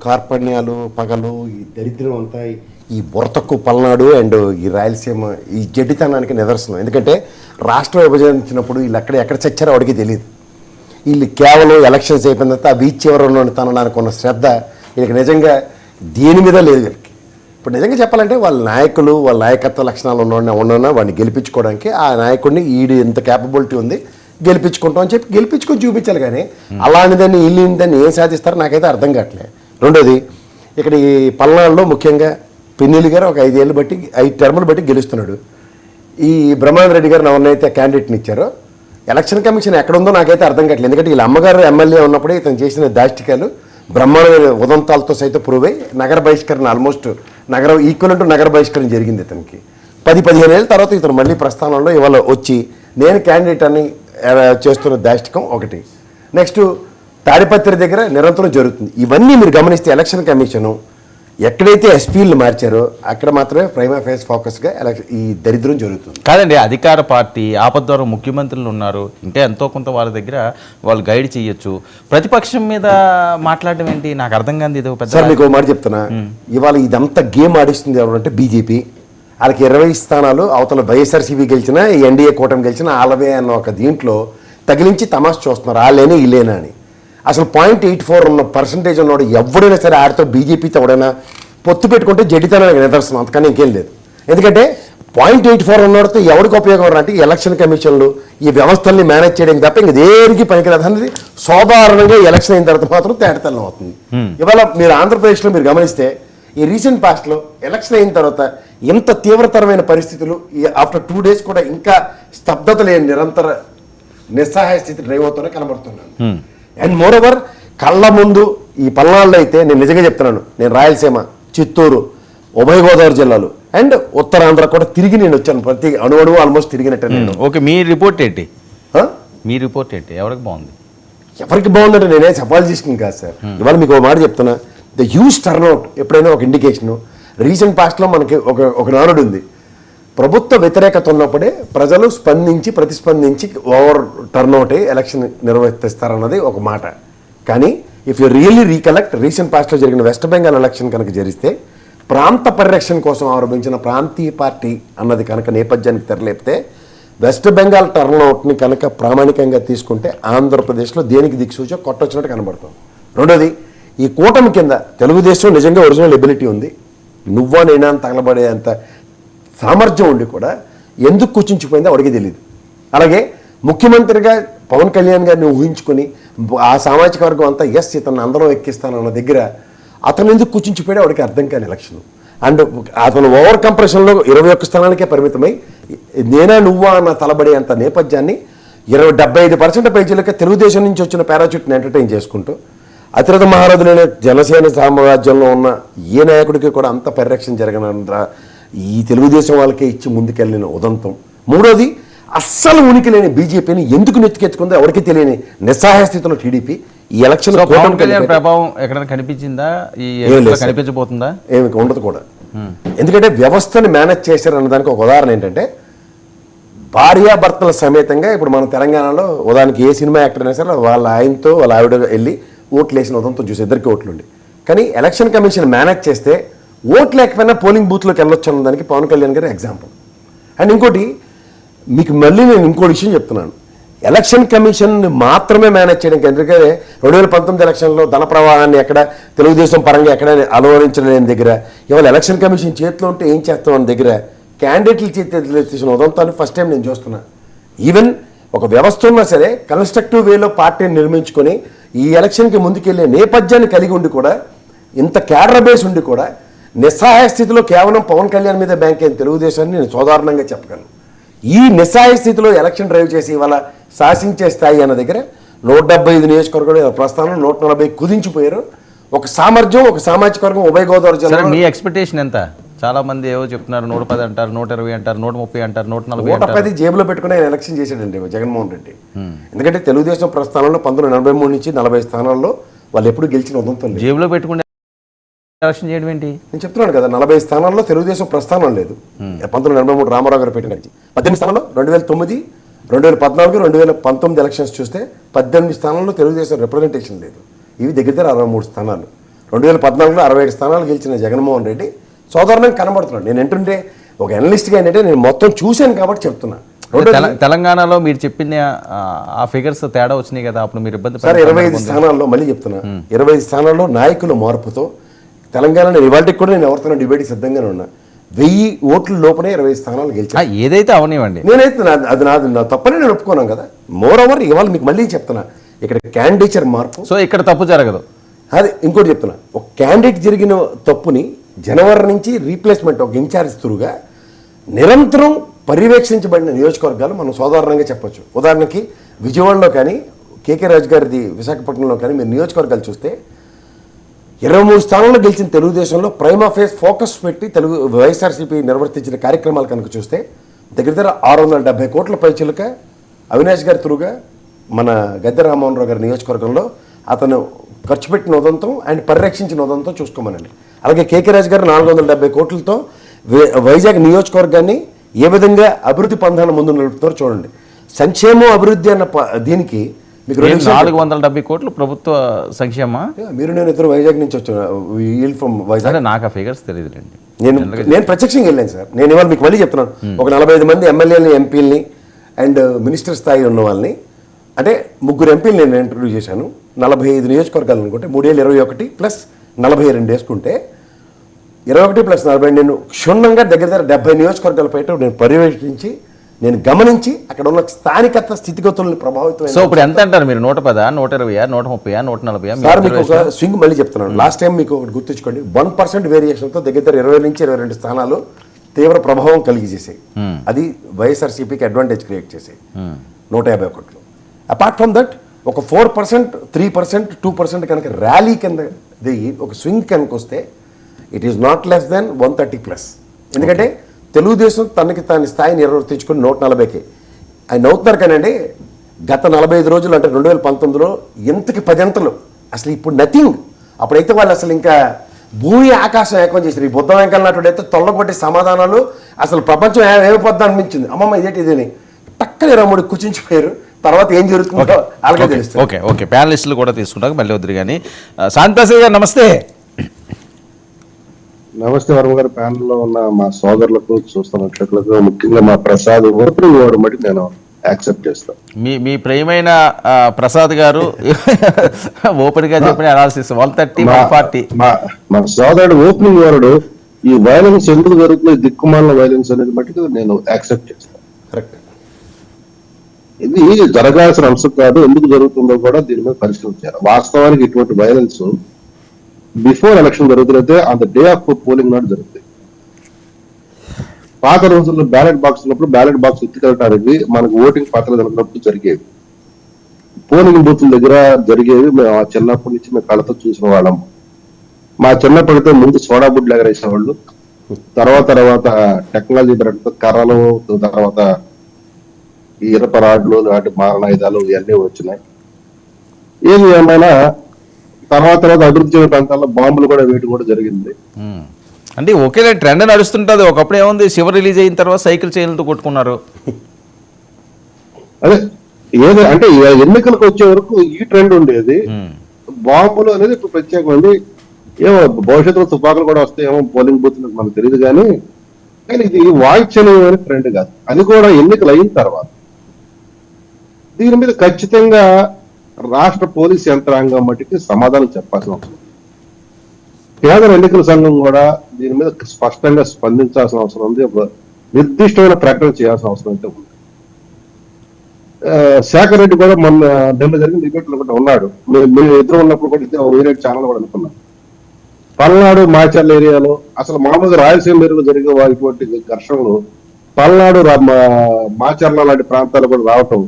కార్పణ్యాలు పగలు ఈ దరిద్రం అంతా ఈ బుర్తక్కు పల్నాడు అండ్ ఈ రాయలసీమ ఈ జడ్డితనానికి నిదర్శనం. ఎందుకంటే రాష్ట్ర విభజించినప్పుడు వీళ్ళు ఎక్కడ చచ్చారో వాడికి తెలియదు. వీళ్ళు కేవలం ఎలక్షన్స్ అయిపోయిన తర్వాత ఆ బీచ్ చివరలో తనడానికి ఉన్న శ్రద్ధ వీళ్ళకి నిజంగా దేని మీద లేదు. వీళ్ళకి ఇప్పుడు నిజంగా చెప్పాలంటే వాళ్ళ నాయకులు వాళ్ళ నాయకత్వ లక్షణాలు ఉన్న వాడిని గెలిపించుకోవడానికి ఆ నాయకుడిని ఈడు ఎంత క్యాపబిలిటీ ఉంది గెలిపించుకుంటాం అని చెప్పి గెలిపించుకొని చూపించాలి. కానీ అలాంటిదాన్ని వీళ్ళని ఏం సాధిస్తారో నాకైతే అర్థం కావట్లేదు. రెండోది ఇక్కడ ఈ పల్నాడులో ముఖ్యంగా పిన్నెల్లి గారు ఒక 5 టర్ములు బట్టి గెలుస్తున్నాడు. ఈ బ్రహ్మానంద రెడ్డి గారు ఎవరినైతే క్యాండిడేట్ని ఇచ్చారో ఎలక్షన్ కమిషన్ ఎక్కడుందో నాకైతే అర్థం కావట్లేదు. ఎందుకంటే వీళ్ళ అమ్మగారు ఎమ్మెల్యే ఉన్నప్పుడే ఇతను చేసిన దాష్టికాలు బ్రహ్మాండమైన ఉదంతాలతో సైతం ప్రూవ్ అయ్యి నగర బహిష్కరణ ఆల్మోస్ట్ ఈక్వల్ నగర బహిష్కరణ జరిగింది. ఇతనికి 10-15 ఏళ్ళ తర్వాత ఇతను మళ్ళీ ప్రస్థానంలో ఇవాళ వచ్చి నేను క్యాండిడేట్ అని చేస్తున్న దాష్టికం ఒకటి. నెక్స్ట్ తాడిపత్రి దగ్గర నిరంతరం జరుగుతుంది. ఇవన్నీ మీరు గమనిస్తే ఎలక్షన్ కమిషను ఎక్కడైతే ఎస్పీలు మార్చారో అక్కడ మాత్రమే ప్రైమా ఫేస్ ఫోకస్గా ఈ దరిద్రం జరుగుతుంది. కాదండి, అధికార పార్టీ ఆపద్వారం ముఖ్యమంత్రులు ఉన్నారు, ఇంకా ఎంతో కొంత వాళ్ళ దగ్గర వాళ్ళు గైడ్ చేయొచ్చు. ప్రతిపక్షం మీద మాట్లాడడం ఏంటి నాకు అర్థం కాదు. ఇది పెద్ద మీకు మాట చెప్తున్నా, ఇవాళ ఇదంతా గేమ్ ఆడిస్తుంది ఎవరంటే బీజేపీ. వాళ్ళకి 20 స్థానాలు అవతల వైఎస్ఆర్సీపీ గెలిచినా ఎన్డీఏ కూటమి గెలిచినా ఆలవే అన్న ఒక దీంట్లో తగిలించి తమాషా చూస్తున్నారు. వాళ్ళేనే ఇల్లేనా అని. అసలు 0.84 ఉన్న పర్సంటేజ్ ఉన్నాడు ఎవడైనా సరే ఆడితో బీజేపీతో ఎవడైనా పొత్తు పెట్టుకుంటే జడ్డితనానికి నిదర్శనం, అంతకన్నా ఇంకేం లేదు. ఎందుకంటే 0.84 ఉన్నవాడితో ఎవరికి ఉపయోగం అంటే ఎలక్షన్ కమిషన్లు ఈ వ్యవస్థల్ని మేనేజ్ చేయడానికి తప్ప ఇంక దేనికి పనికిరాదు అనేది సాధారణంగా ఎలక్షన్ అయిన తర్వాత మాత్రం తేటతెల్లం అవుతుంది. ఇవాళ మీరు ఆంధ్రప్రదేశ్లో మీరు గమనిస్తే ఈ రీసెంట్ పాస్ట్లో ఎలక్షన్ అయిన తర్వాత ఎంత తీవ్రతరమైన పరిస్థితులు ఆఫ్టర్ 2 days కూడా ఇంకా స్తబ్దత లేని నిరంతర నిస్సహాయ స్థితి డ్రైవ్ అవుతూనే కనబడుతున్నాను. అండ్ మోరోవర్ కళ్ళ ముందు ఈ పల్నాడులో అయితే నేను నిజంగా చెప్తున్నాను, నేను రాయలసీమ, చిత్తూరు, ఉభయ గోదావరి జిల్లాలు అండ్ ఉత్తరాంధ్ర కూడా తిరిగి నేను వచ్చాను. ప్రతి అణువణువు ఆల్మోస్ట్ తిరిగినట్టే నేను. ఓకే, మీ రిపోర్ట్ ఏంటి? మీ రిపోర్ట్ ఏంటి? ఎవరికి బాగుంది? ఎవరికి బాగుందంటే నేనే సవాల్ చేసుకుని కాదు సార్. ఇవాళ మీకు ఒక మాట చెప్తున్నా, ద హ్యూజ్ టర్న్అవుట్ ఎప్పుడైనా ఒక ఇండికేషను. రీసెంట్ పాస్ట్లో మనకి ఒక నానుడు ఉంది, ప్రభుత్వ వ్యతిరేకత ఉన్నప్పుడే ప్రజలు ప్రతిస్పందించి ఓవర్ టర్న్అవుట్ అయ్యి ఎలక్షన్ నిర్వర్తిస్తారన్నది ఒక మాట. కానీ if you really recollect recent పాస్ట్లో జరిగిన వెస్ట్ బెంగాల్ ఎలక్షన్ కనుక జరిగితే ప్రాంత పరిరక్షణ కోసం ఆరంభించిన ప్రాంతీయ పార్టీ అన్నది కనుక నేపథ్యానికి తెరలేపితే వెస్ట్ బెంగాల్ టర్న్అవుట్ని కనుక ప్రామాణికంగా తీసుకుంటే ఆంధ్రప్రదేశ్లో దేనికి దిక్సూచో కొట్టొచ్చినట్టు కనబడుతుంది. రెండోది ఈ కూటమి కింద తెలుగుదేశం నిజంగా ఒరిజినల్ ఎబిలిటీ ఉంది, నువ్వా నేనా తగలబడే అంత సామర్థ్యం ఉండి కూడా ఎందుకు కూర్చుంచిపోయిందో వాడికి తెలియదు. అలాగే ముఖ్యమంత్రిగా పవన్ కళ్యాణ్ గారిని ఊహించుకొని ఆ సామాజిక వర్గం అంతా ఇతను అందరం ఎక్కిస్తానన్న దగ్గర అతను ఎందుకు కూర్చుంచిపోయాడో వాడికి అర్థం కాని ఎలక్షన్. అండ్ అతను ఓవర్ కంప్రెషన్లో 21 స్థానాలకే పరిమితమై నేనా నువ్వా అన్న తలబడే అంత నేపథ్యాన్ని 75% పేజీలకే తెలుగుదేశం నుంచి వచ్చిన పారాచూట్ని ఎంటర్టైన్ చేసుకుంటూ అతిరథ మహారథులైన జనసేన సామ్రాజ్యంలో ఉన్న ఏ నాయకుడికి కూడా అంత పరిరక్షణ జరగనంత ఈ తెలుగుదేశం వాళ్ళకే ఇచ్చి ముందుకెళ్ళిన ఉదంతం. మూడోది అస్సలు ఉనికి లేని బీజేపీని ఎందుకు నెత్తికెత్తుకుందో ఎవరికి తెలియని నిస్సహాయ స్థితిలో టీడీపీ ఈ ఎలక్షన్ ప్రభావం ఎక్కడైనా కనిపించిందా? కనిపించబోతుందా? ఏమి ఉండదు కూడా. ఎందుకంటే వ్యవస్థని మేనేజ్ చేశారన్న దానికి ఒక ఉదాహరణ ఏంటంటే భార్యాభర్తల సమేతంగా ఇప్పుడు మన తెలంగాణలో ఉదాహరణకి ఏ సినిమా యాక్టర్ అయినా సరే వాళ్ళ ఆయనతో వాళ్ళ ఆవిడ వెళ్ళి ఓట్లు వేసిన ఉదంతం చూసి ఇద్దరికి ఓట్లుండి. కానీ ఎలక్షన్ కమిషన్ మేనేజ్ చేస్తే ఓట్లు లేకపోయినా పోలింగ్ బూత్లోకి వెళ్ళొచ్చు అన్నదానికి పవన్ కళ్యాణ్ గారు ఎగ్జాంపుల్. అండ్ ఇంకోటి మీకు మళ్ళీ నేను ఇంకో విషయం చెప్తున్నాను, ఎలక్షన్ కమిషన్ మాత్రమే మేనేజ్ చేయడానికి. ఎందుకంటే 2019 ఎలక్షన్లో ధన ప్రవాహాన్ని ఎక్కడ తెలుగుదేశం పరంగా ఎక్కడ అనువరించలేని దగ్గర ఇవాళ ఎలక్షన్ కమిషన్ చేతిలో ఉంటే ఏం చేస్తాం అన్న దగ్గర క్యాండిడేట్ల చేతి చేసిన ఉదంతాన్ని ఫస్ట్ టైం నేను చూస్తున్నా. ఈవెన్ ఒక వ్యవస్థ ఉన్నా సరే కన్స్ట్రక్టివ్ వేలో పార్టీని నిర్మించుకొని ఈ ఎలక్షన్కి ముందుకెళ్లే నేపథ్యాన్ని కలిగి ఉండి కూడా ఇంత క్యాడర్ బేస్ ఉండి కూడా నిస్సహాయ స్థితిలో కేవలం పవన్ కళ్యాణ్ మీద బ్యాంక్ అయిన తెలుగుదేశాన్ని నేను సాధారణంగా చెప్పగలను. ఈ నిస్సహాయ స్థితిలో ఎలక్షన్ డ్రైవ్ చేసి ఇవాళ శాసించే స్థాయి అన్న దగ్గర 175 నియోజకవర్గాలు ప్రస్థానం 140 కుదించిపోయారు. ఒక సామర్థ్యం, ఒక సామాజిక వర్గం ఉభయ గోదావరి జిల్లా. మీ ఎక్స్పెక్టేషన్ ఎంత? చాలా మంది ఏవో చెప్తున్నారు, 110 అంటారు, 120 అంటారు, 130 అంటారు, 140. 110 జేబులో పెట్టుకుని ఆయన ఎలక్షన్ చేశాడండి జగన్మోహన్ రెడ్డి. ఎందుకంటే తెలుగుదేశం ప్రస్థానంలో 1983 నుంచి 40 స్థానాల్లో వాళ్ళు ఎప్పుడు గెలిచిన ఉదంతం లేదు. జేబులో పెట్టుకునే ఎలక్షన్ చేయడం ఏంటి? నేను చెప్తున్నాను కదా, 40 స్థానాల్లో తెలుగుదేశం ప్రస్థానం లేదు. 1983 రామారావు గారు పెట్టిన 18 స్థానాల్లో 2009, 2014, 2019 ఎలక్షన్స్ చూస్తే 18 స్థానాల్లో తెలుగుదేశం రిప్రజెంటేషన్ లేదు. ఇవి దగ్గర 63 స్థానాలు. 2014లో 67 స్థానాలు గెలిచిన జగన్మోహన్ రెడ్డి సోదరుని కనబడుతున్నాడు. నేను ఏంటంటే ఒక అనలిస్ట్గా ఏంటంటే నేను మొత్తం చూశాను కాబట్టి చెప్తున్నా. తెలంగాణలో మీరు చెప్పిన ఆ ఫిగర్స్ తేడా వచ్చినాయి కదా, అప్పుడు మీరు ఇబ్బంది సార్ 25 స్థానాల్లో మళ్ళీ చెప్తున్నా, 25 స్థానాల్లో నాయకుల మార్పుతో తెలంగాణ ఇవాళకి కూడా నేను ఎవరితో డిబేట్ సిద్ధంగానే ఉన్నా. 1000 ఓట్ల లోపలే 20 స్థానాలు గెలిచా. ఏదైతే అవనివ్వండి, నేనైతే అది నా తప్పనే నేను ఒప్పుకున్నాను కదా. మోర్ ఓవర్ ఇవాళ మీకు మళ్ళీ చెప్తున్నా, ఇక్కడ క్యాండిడేచర్ మార్పు, సో ఇక్కడ తప్పు జరగదు. అదే ఇంకోటి చెప్తున్నా, ఒక క్యాండిడేట్ జరిగిన తప్పుని జనవరి నుంచి రీప్లేస్మెంట్ ఒక ఇన్ఛార్జ్ త్రూగా నిరంతరం పర్యవేక్షించబడిన నియోజకవర్గాలు మనం సాధారణంగా చెప్పొచ్చు. ఉదాహరణకి విజయవాడలో కానీ కేకే రాజు గారిది విశాఖపట్నంలో కానీ మీరు నియోజకవర్గాలు చూస్తే 23 స్థానాల్లో గెలిచిన తెలుగుదేశంలో ప్రైమా ఫేస్ ఫోకస్ పెట్టి వైఎస్ఆర్సీపీ నిర్వర్తించిన కార్యక్రమాలు కనుక చూస్తే దగ్గర 670 కోట్ల పైచిలుక అవినాష్ గారి త్రూగా మన గద్దె రామ్మోహన్ రావు గారి నియోజకవర్గంలో అతను ఖర్చు పెట్టిన ఉదంతం అండ్ పరిరక్షించిన ఉదంతం చూసుకోమనండి. అలాగే కేకే రాజు గారు 470 కోట్లతో వైజాగ్ నియోజకవర్గాన్ని ఏ విధంగా అభివృద్ధి పంధాన్ని ముందు నిలుపుతారో చూడండి. సంక్షేమం అభివృద్ధి అన్న దీనికి మీకు 470 కోట్లు ప్రభుత్వ సంక్షేమ. మీరు నేను ఇద్దరు వైజాగ్ నుంచి వచ్చాను ఫ్రమ్ వైజాగ్. నాకు ఆ ఫిగర్స్ తెలియదులేండి. నేను ప్రత్యక్షంగా వెళ్ళాను సార్. నేను ఇవాళ మీకు మళ్ళీ చెప్తున్నాను, ఒక 45 మంది ఎమ్మెల్యేలని ఎంపీలని అండ్ మినిస్టర్ స్థాయి ఉన్న వాళ్ళని, అంటే 3 ఎంపీలు నేను ఇంటర్వ్యూ చేశాను. 45 నియోజకవర్గాలు అనుకుంటే 3 ఏళ్ళు 21 ప్లస్ 42 వేసుకుంటే 21 ప్లస్ 40 నేను క్షుణ్ణంగా దగ్గర 70 నియోజకవర్గాల పైన నేను పర్యవేక్షించి నేను గమనించి అక్కడ ఉన్న స్థానికత స్థితిగతులను ప్రభావితం. సో ఇప్పుడు ఎంత అంటారు మీరు? 110, 120, 130, 140? సార్ మీకు ఒక స్వింగ్ మళ్ళీ చెప్తున్నాను. లాస్ట్ టైం మీకు ఒకటి గుర్తుంచుకోండి, 1% వేరియేషన్తో దగ్గర 20 నుంచి 22 స్థానాలు తీవ్ర ప్రభావం కలిగజేసాయి. అది వైఎస్ఆర్సీపీకి అడ్వాంటేజ్ క్రియేట్ చేసాయి 150 కోట్లు. అపార్ట్ ఫ్రమ్ దట్ ఒక 4%, 3%, 2% కనుక ర్యాలీ కింద దిగి ఒక స్వింగ్ కనుక వస్తే it is not less than 130+. ఎందుకంటే తెలుగుదేశం తనకి తన స్థాయిని నిర్వర్తించుకుని 140కి ఆయన అవుతున్నారు. కానండి గత 45 రోజులు అంటే 2019లో ఎంతకి 10 అంతలు అసలు ఇప్పుడు నథింగ్. అప్పుడైతే వాళ్ళు అసలు ఇంకా భూమి ఆకాశం ఏకం చేశారు. ఈ బుద్ధ వెంకన్నట్టుడైతే తొల్లగొట్టి సమాధానాలు అసలు ప్రపంచం ఏమైపోద్దా అనిపించింది. అమ్మమ్మ ఇదేంటి ఇదని టక్కని 23 కూర్చుంచిపోయారు. తర్వాత ఏం జరుగుతుందో అలాగే తెలుస్తుంది. ఓకే ఓకే, ప్యానలిస్టులు కూడా తీసుకుంటాం మళ్ళీ వద్దు. కానీ శాంతి ప్రసాద్ గారు నమస్తే. నమస్తే వర్మ గారు, ప్యానల్లో ఉన్న మా సోదరులకు చూస్తున్న ప్రేక్షకులకు, ముఖ్యంగా మా ప్రసాద్ ఓపెనింగ్ వర్డ్ బట్టి నేను యాక్సెప్ట్ చేస్తాను. మీ ప్రియమైన ప్రసాద్ గారు ఓపెన్ గా చెప్పిన అనాలిసిస్ 130, 140. మా సోదరుడు ఓపెనింగ్ వర్డ్ ఈ వైలెన్స్ ఎందుకు జరుగుతుంది, దిక్కుమాలిన వైలెన్స్ అనేది బట్టి నేను యాక్సెప్ట్ చేస్తాను. కరెక్ట్. ఇది జరగాల్సిన అంశం కాదు, ఎందుకు జరుగుతుందో కూడా దీని మీద పరిశీలించారు. వాస్తవానికి ఇటువంటి వైలెన్స్ బిఫోర్ ఎలక్షన్ జరుగుతున్నైతే on the day of polling నాడు జరుగుతుంది. పాత రోజుల్లో బ్యాలెట్ బాక్స్ ఉన్నప్పుడు బ్యాలెట్ బాక్స్ ఎత్తుకెళ్ళడానికి మనకు ఓటింగ్ పత్రాలు ఉన్నప్పుడు జరిగేవి, పోలింగ్ బూత్ల దగ్గర జరిగేవి. మేము ఆ చిన్నప్పటి నుంచి మేము కళ్ళతో చూసిన వాళ్ళం. మా చిన్నప్పటితో ముందు సోడా బుడ్లు ఎగరేసేవాళ్ళు, తర్వాత టెక్నాలజీ పెరగడంతో కర్రలు, తర్వాత ఈ ఇరప రాడ్లు లాంటి మారణాయుధాలు ఇవన్నీ వచ్చినాయి. ఏది ఏమైనా తర్వాత అభివృద్ధి చెందిన ప్రాంతాల్లో బాంబులు కూడా వేయడం కూడా జరిగింది. అంటే ఒకే ట్రెండ్ నడుస్తుంటది. ఒకప్పుడు ఏముంది, శివ రిలీజ్ అయిన తర్వాత సైకిల్ చైన్లతో కొట్టుకున్నారు. అదే ఏదో అంటే ఎన్నికలకు వచ్చే వరకు ఈ ట్రెండ్ ఉండేది. బాంబులు అనేది ఇప్పుడు ప్రత్యేకమైంది. ఏమో భవిష్యత్తులో తుపాకులు కూడా వస్తాయేమో పోలింగ్ బూత్ మనకు తెలియదు, కానీ ఇది వాయిచ్చని ట్రెండ్ కాదు. అది కూడా ఎన్నికలు అయిన తర్వాత దీని మీద ఖచ్చితంగా రాష్ట్ర పోలీస్ యంత్రాంగం మట్టికి సమాధానం చెప్పాల్సిన అవసరం. కేంద్ర ఎన్నికల సంఘం కూడా దీని మీద స్పష్టంగా స్పందించాల్సిన అవసరం ఉంది. నిర్దిష్టమైన ప్రకటన చేయాల్సిన అవసరం అయితే ఉంది. శేఖర్ రెడ్డి కూడా మొన్న నిన్న జరిగిన డిబేట్లో కూడా ఉన్నాడు. మేము ఎదురు ఉన్నప్పుడు కూడా వేరే ఛానల్ కూడా అనుకున్నాం. పల్నాడు మాచర్ల ఏరియాలో అసలు మామూలుగా రాయలసీమ ఏరియాలో జరిగే ఇటువంటి ఘర్షణలు పల్నాడు మాచర్ల లాంటి ప్రాంతాలు కూడా రావటం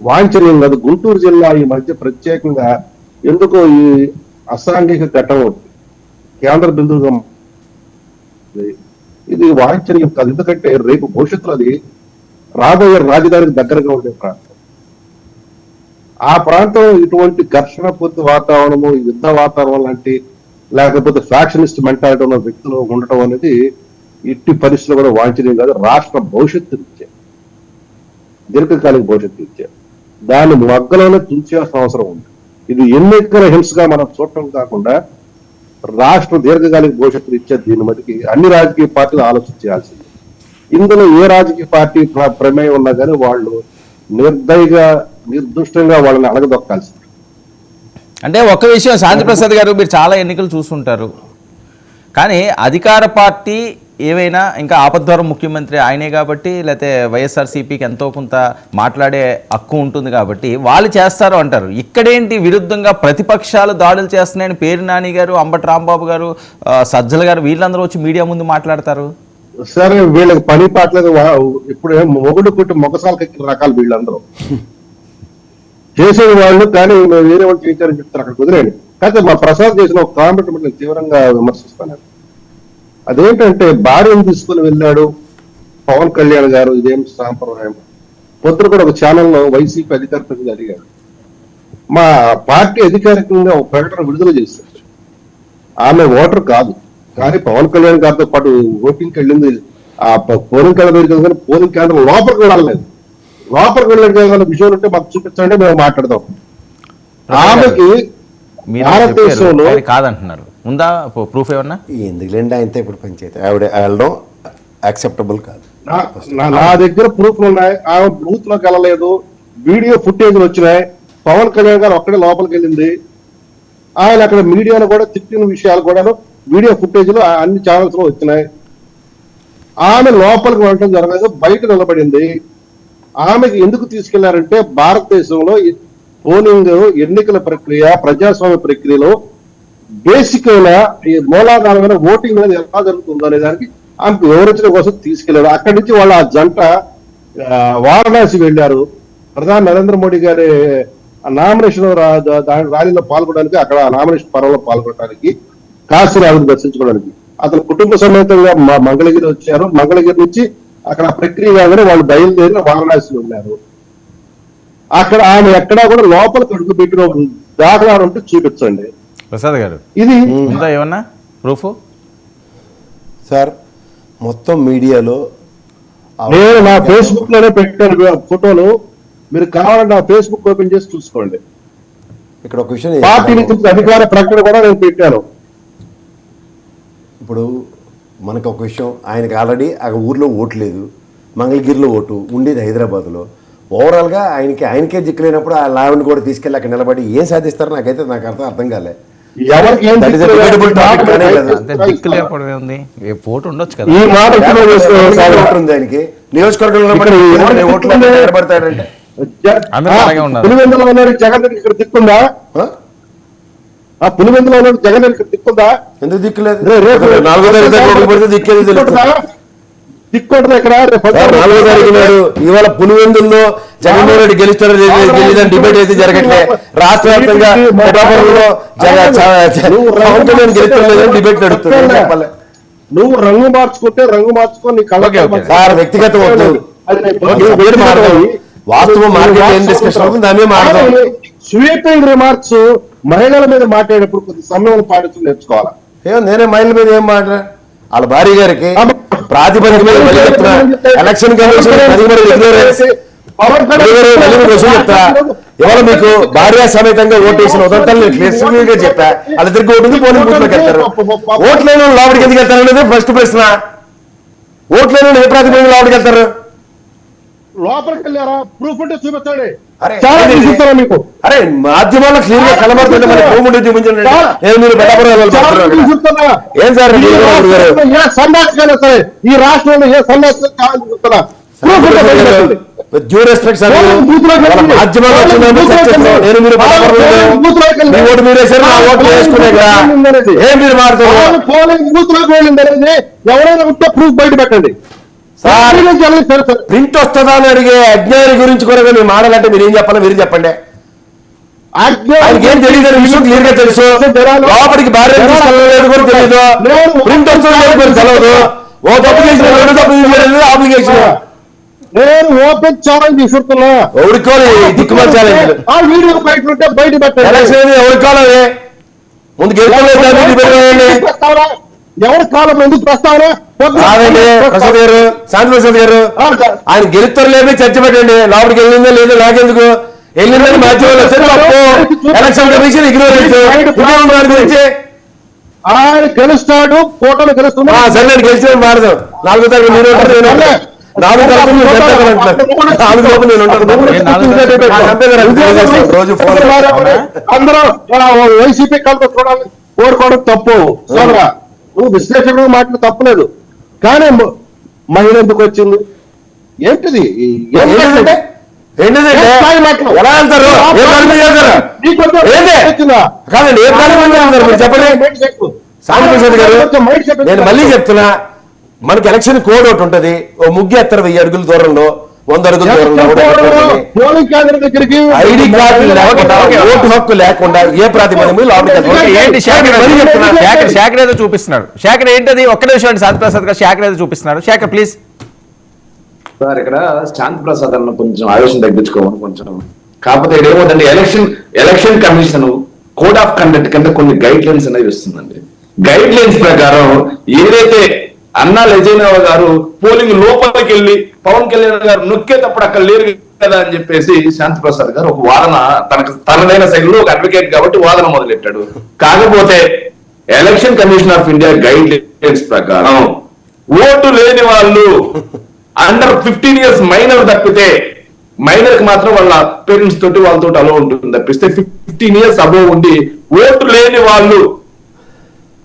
వాంఛనీయం కాదు. గుంటూరు జిల్లా ఈ మధ్య ప్రత్యేకంగా ఎందుకో ఈ అసాంఘిక ఘటన కేంద్ర బిందువుగా ఇది వాంఛనీయం కాదు. ఎందుకంటే రేపు భవిష్యత్తులో అది రాబోయే రాజధానికి దగ్గరగా ఉండే ప్రాంతం. ఆ ప్రాంతం ఇటువంటి ఘర్షణ పూర్తి వాతావరణము, యుద్ధ వాతావరణం లాంటి లేకపోతే ఫ్యాక్షనిస్ట్ మెంటాలిటీ ఉన్న వ్యక్తులు ఉండటం అనేది ఇట్టి పరిస్థితులు కూడా వాంఛనీయం కాదు. రాష్ట్ర భవిష్యత్తు ఇచ్చే, దీర్ఘకాలిక భవిష్యత్తు ఇచ్చే దాన్ని మొగ్గలోనే తుంచాల్సిన అవసరం ఉంది. ఇది ఎన్నికల హింసగా మనం చూడటం కాకుండా రాష్ట్ర దీర్ఘకాలిక భవిష్యత్తు ఇచ్చే దీని మటుకి అన్ని రాజకీయ పార్టీలు ఆలోచన చేయాల్సింది. ఇందులో ఏ రాజకీయ పార్టీ ప్రమేయం ఉన్నా కానీ వాళ్ళు నిర్దుష్టంగా వాళ్ళని అడగదొక్కాల్సింది. అంటే ఒక్క విషయం, శాంతి ప్రసాద్ గారు, మీరు చాలా ఎన్నికలు చూస్తుంటారు, కానీ అధికార పార్టీ ఏవైనా ఇంకా ఆపద్వారం ముఖ్యమంత్రి ఆయనే కాబట్టి, లేకపోతే వైఎస్ఆర్సీపీకి ఎంతో కొంత మాట్లాడే హక్కు ఉంటుంది కాబట్టి వాళ్ళు చేస్తారు అంటారు. ఇక్కడేంటి విరుద్ధంగా ప్రతిపక్షాలు దాడులు చేస్తున్నాయని పేరు నాని గారు, అంబటి రాంబాబు గారు, సజ్జల గారు వీళ్ళందరూ వచ్చి మీడియా ముందు మాట్లాడతారు. సరే, వీళ్ళకి పని పాటలేదు. ఇప్పుడు మొగుడు పుట్టి మొగసాలకు ఎక్కిన రకాలు వీళ్ళందరూ చేసేది వాళ్ళు, కానీ వేరే వాళ్ళు చేయించారని చెప్తారు. అక్కడ కుదిరేయండి. కాకపోతే మా ప్రసాద్ చేసిన ఒక కామెంట్ నేను తీవ్రంగా విమర్శిస్తాను. అదేంటంటే భార్యను తీసుకుని వెళ్ళాడు పవన్ కళ్యాణ్ గారు, ఇదేం సాంప్రదాయం. పొద్దున కూడా ఒక ఛానల్లో వైసీపీ అధికార ప్రతినిధి అడిగాడు, మా పార్టీ అధికారికంగా ఒక ప్రకటన విడుదల చేశారు, ఆమె ఓటర్ కాదు, కానీ పవన్ కళ్యాణ్ గారితో పాటు ఓటింగ్కి వెళ్ళింది. ఆ పోలింగ్ కేంద్రం కానీ పోలింగ్ కేంద్రం లోపలికి వెళ్ళలేదు. లోపలికి వెళ్ళే విషయాలు ఉంటే మాకు చూపించండి, మేము మాట్లాడదాం. ఆమెకి భారతదేశంలో కాదంటున్నారు, ఉందా ప్రూఫ్ ఏమన్నా? ఎందుకులేండి ఆయనతో ఇప్పుడు పంచాయతీ ఆవిడ వెళ్ళడం యాక్సెప్టబుల్ కాదు. నా దగ్గర ప్రూఫ్లు ఉన్నాయి. ఆమె బూత్ లోకి వెళ్ళలేదు, వీడియో ఫుటేజ్లు వచ్చినాయి. పవన్ కళ్యాణ్ గారు ఒక్కడే లోపలికి వెళ్ళింది. ఆయన అక్కడ మీడియాలో కూడా తిట్టిన విషయాలు కూడా వీడియో ఫుటేజ్లు అన్ని ఛానల్స్ లో వచ్చినాయి. ఆమె లోపలికి వెళ్ళడం జరగలేదు, బయట నిలబడింది. ఆమెకి ఎందుకు తీసుకెళ్లారంటే భారతదేశంలో పోలింగ్ ఎన్నికల ప్రక్రియ, ప్రజాస్వామ్య ప్రక్రియలో బేసిక్ అయిన ఈ మూలాధారమైన ఓటింగ్ అనేది ఎలా జరుగుతుందో అనే దానికి ఆమెకు వివరించడం కోసం తీసుకెళ్లారు. అక్కడి నుంచి వాళ్ళ ఆ జంట వారణాసి వెళ్లారు. ప్రధాని నరేంద్ర మోడీ గారి నామినేషన్ ర్యాలీలో పాల్గొనడానికి, అక్కడ నామినేషన్ పర్వంలో పాల్గొనడానికి, కాశీనాథుని దర్శించుకోవడానికి అతను కుటుంబ సమేతంగా మంగళగిరి వచ్చారు. మంగళగిరి నుంచి అక్కడ ప్రక్రియ కాగానే వాళ్ళు బయలుదేరి వారణాసి వెళ్ళారు. అక్కడ ఆమె ఎక్కడా కూడా లోపలికి అడుగు పెట్టిన దాఖలాలు ఉంటే చూపించండి. ప్రసాద్ గారు, ఇది ఉందా ఏమన్నా ప్రూఫ్? సార్ మొత్తం మీడియాలో నేను నా ఫేస్బుక్ లోనే పెట్టాను ఫోటోలు, మీరు కావాలంటే నా ఫేస్బుక్ ఓపెన్ చేసి చూసుకోండి. ఇక్కడ ఒక విషయం, పార్టీ నుంచి అధికార ప్రకటన కూడా నేను పెట్టాను. ఇప్పుడు మనకు ఒక విషయం, ఆయనకి ఆల్రెడీ ఆ ఊర్లో ఓటు లేదు, మంగళగిరిలో ఓటు ఉండేది హైదరాబాద్లో. ఓవరాల్గా ఆయనకే దిక్కులేనప్పుడు ఆ లావణ్ని కూడా తీసుకెళ్ళి అక్కడ నిలబడి ఏం సాధిస్తారు నాకు అర్థం కాలే. ఎవరికి ఏం అంటే దిక్కు లేకపోవడం ఉంది, పోటు ఉండొచ్చు కదా. ఈ మాట ఉంది ఆయనకి నియోజకవర్గంలో నిలబడతాడంటే పులివెందులో ఉన్నాడు జగన్ రెడ్డి, ఇక్కడ దిక్కుందా? ఆ పులివెందులో ఉన్నాడు జగన్ రెడ్డి, ఇక్కడ దిక్కుందా? ఎందుకు దిక్కులేదు? 4వ తారీఖు పడితే దిక్కేది దిక్కుంటుంది. ఇక్కడ 4వ తారీఖు నాడు ఇవాళ పులివెందుల్లో జగన్మోహన్ రెడ్డి గెలుస్తారో తెలియదని డిబేట్ అయితే జరగట్లే. రాష్ట్ర వ్యాప్తంగా డిబేట్ నడుస్తుంది. నువ్వు రంగు మార్చుకుంటే రంగు మార్చుకో, నీ సార్ వ్యక్తిగత వాస్తవం మార్కెట్ డిస్కషన్ అవుతుంది, దాని మీద మాట్లాడదాం. స్వీపింగ్ రిమార్క్స్ మహిళల మీద మాట్లాడేటప్పుడు కొద్ది సమయం పాటించి నేర్చుకోవాలా. నేనే మహిళల మీద ఏం మాట్లా, వాళ్ళ భార్య గారికి ప్రాతిపదిక మీద ఎలక్షన్ కమిషన్ చెప్తా. ఇవాళ మీకు భార్య సమేతంగా ఓటేసిన ఉదంతాలు నేను చెప్పా. వాళ్ళిద్దరికి ఓటు ఉంది, పోలింగ్ బూత్ లోకి వెళ్తారు. ఓట్లేని లోపలికి ఎందుకు వెళ్తారు అనేది ఫస్ట్ ప్రశ్న. ఓట్లేని ఏ ప్రాతిపదిక లోపలికి వెళ్తారు? లోపలికి వెళ్ళారా? ప్రూఫ్ ఉంటే చూపించండి. మీకు అరే మాధ్యమాల్లో క్లియర్ గా కనబడుతుంది. మన భూముడు చూపించండి. ఏం సార్ ఈ రాష్ట్రంలో ఏ సన్నాసం కావాలని చూస్తున్నా? డ్యూ రెస్పెక్ట్ సార్, మాధ్యమాల్లో నేను మీరు ఓటు మీరు వేసారు, నా ఓట్లు వేసుకునే కదా. ఏం మీరు మాట్లాడుతున్నారు? పోలింగ్ బూత్ లోకి వెళ్ళింది అనేది ఎవరైనా ఉంటే ప్రూఫ్ బయట పెట్టండి. ప్రింట్ వస్తుందా అని అడిగే అజ్ఞాని గురించి కూడా మీరు మాడాలంటే మీరు ఏం చెప్పాలి? మీరు చెప్పండి. ఆయనకి ఏం తెలియదు విషయం క్లియర్ గా తెలుసు. లోపలికి భార్య తీసుకెళ్ళలేదు కూడా తెలియదు. ప్రింట్ వస్తుందో తెలియదు. ఓ తప్పు చేసిన రెండు తప్పు చేసిన అప్లికేషన్ నేను ఓపెన్ ఛాలెంజ్ తీసుకున్నా. ఎవరికోవాలి దిక్కుమాలి ఛాలెంజ్? ఆ వీడియో బయట ఉంటే బయట పెట్టండి. ఎలక్షన్ ఎవరికోవాలి? ముందు గెలుపులేదు. ఎవరి కాలం ఎందుకు ప్రస్తావన? ప్రసాద్ గారు, శాంతి ప్రసాద్ గారు, ఆయన గెలుస్తారు లేదు చర్చ పెట్టండి. లోపలికి వెళ్ళిందో లేదో నాకెందుకు? వెళ్ళిందని మాధ్యమాలు వచ్చారు. తప్పు. ఎలక్షన్ కమిషన్ ఇగ్నోరెన్స్ గురించి ఆయన గెలుస్తాడు, కూటమి గెలుస్తుంది. సరే గెలిచిన మారదాం 4వ తారీఖు మీరు ఉంటారు, నేను ఉంటాను. 4వ తారీఖు మీరు జనతా అంటున్నారు, 4 లోపు నేను ఉంటాను. రోజు అందరూ వైసీపీ కలిపి చూడాలి, కోరుకోవడం తప్పు. సోదరా, నువ్వు విశ్లేషణ మాటలు తప్పలేదు, కానీ మహిళ ఎందుకు వచ్చింది? ఏంటిది ఏంటంటే ఎలా వెళ్తారు? కాదండి, ఏ ప్రారంభం వెళ్తారు మీరు చెప్పండి. సాంబశివరావు గారు, నేను మళ్ళీ చెప్తున్నా, మనకి ఎలక్షన్ కోడ్ ఒకటి ఉంటది. ఓ ముగ్గు ఎత్తరు 1000 అడుగుల దూరంలో, 100 అడుగుల దూరంలో. పోలింగ్ కేంద్రం దగ్గరికి ఐడి కార్డు లేకుండా, ఓటు హక్కు లేకుండా ఏ ప్రాతిపదిక ఏంటి శేఖర్ ఏదో చూపిస్తున్నాడు. శేఖర్ ఏంటది? ఒక్క నిమిషం అండి, శాంతిప్రసాద్ గారు శేఖర్ ఏదో చూపిస్తున్నాడు. శేఖర్ ప్లీజ్. సార్, ఇక్కడ శాంతి ప్రసాద్ అన్న కొంచెం ఆవేశం తగ్గించుకోమని కొంచెం. కాకపోతే ఇక్కడ ఏమవుతుందండి, election commission code of conduct కింద కొన్ని గైడ్ లైన్స్ అనేవి ఇస్తుందండి. గైడ్ లైన్స్ ప్రకారం ఏదైతే అన్నా లెజైనవ గారు పోలింగ్ లోపలికి వెళ్ళి పవన్ కళ్యాణ్ గారు నొక్కేటప్పుడు అక్కడ లేరు కదా అని చెప్పేసి శాంతి ప్రసాద్ గారు ఒక వాదన తనదైన శైలిలో ఒక అడ్వకేట్ కాబట్టి వాదన మొదలెట్టాడు. కాకపోతే election commission of India guide lines ప్రకారం ఓటు లేని వాళ్ళు అండర్ 15 years మైనర్ తప్పితే, మైనర్ కి మాత్రం వాళ్ళ పేరెంట్స్ తోటి వాళ్ళతో అలో ఉంటుంది తప్పిస్తే 15 years అబోవ్ ఉండి ఓటు లేని వాళ్ళు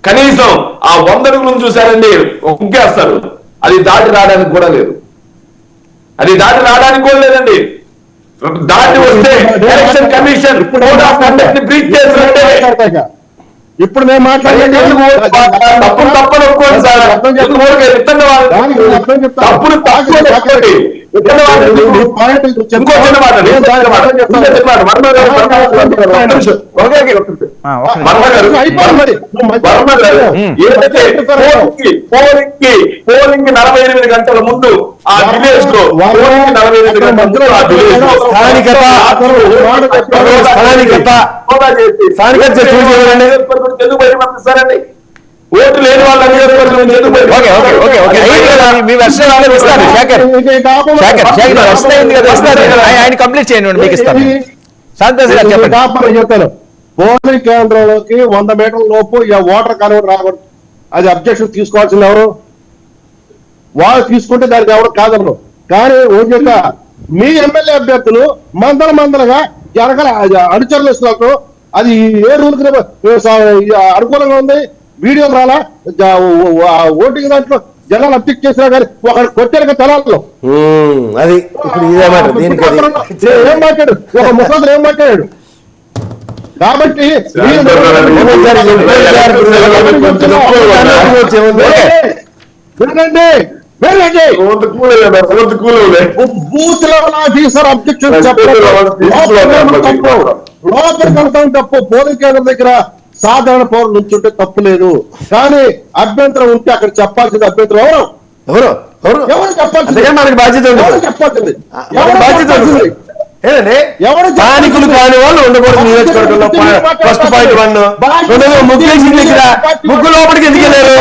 కనీసం ఆ 100 అడుగులను చూశారండి ముగ్గేస్తారు. అది దాటి రావడానికి కూడా లేదు, అది దాటి రావడానికి కూడా లేదండి. దాటి వస్తే election commission code of conduct ని బ్రీచ్ చేసినట్టే. ఇప్పుడు మేము మాట్లాడేది తప్పును తప్పని ఒప్పుకోండి సార్. తప్పును తప్పండి. ఇంకో చిన్న మాట, ఏదైతే పోలింగ్ 48 గంటల ముందు ఆ విలేజ్ లో 48 గంటల ముందు ఆ విలేజ్ లో ఎందుకు బయట పంపిస్తారండి? ఓటు లేని వాళ్ళని ఆయన కంప్లీట్ చేయండి, మీకు ఇస్తాను. చెప్తాను. పోలింగ్ కేంద్రంలోకి 100 మీటర్ల లోపు ఓటర్ కన్వర్ట్ రాకూడదు. అది అబ్జెక్షన్ తీసుకోవాల్సింది ఎవరు? వాళ్ళు తీసుకుంటే దానికి ఎవరు కాదన్నారు. కానీ ఓజక మీ ఎమ్మెల్యే అభ్యర్థులు మందలుగా జరగల అనుచరులు ఇస్తున్నారు. అది ఏ రూల్ అనుకూలంగా ఉంది? వీడియో రాలా? ఓటింగ్ దాంట్లో జనాలు అబ్జెక్ట్ చేసినా కానీ ఒకడు కొట్టారు తెలాల్లో. అది ఏం మాట్లాడు, ఒక ముఖ్యమంత్రి ఏం మాట్లాడాడు? కాబట్టి బూత్ లెవెల్ ఆఫీసర్ అబ్జెక్షన్ తప్పు. పోలింగ్ కేంద్రం దగ్గర సాధారణ పౌరులు నుంచుంటే తప్పు లేదు, కానీ అభ్యంతరం ఉంటే అక్కడ చెప్పాల్సింది అభ్యంతరం ఎవరు చెప్పాల్సింది? మనకి బాధ్యత చెప్పాల్సింది ఎవరు? స్థానికులు కాని వాళ్ళు ఉండకూడదు నియోజకవర్గంలో. First point 1. రెండోది ముగ్గేసిన దగ్గర ముగ్గు లోపలికి ఎందుకు వెళ్ళారు?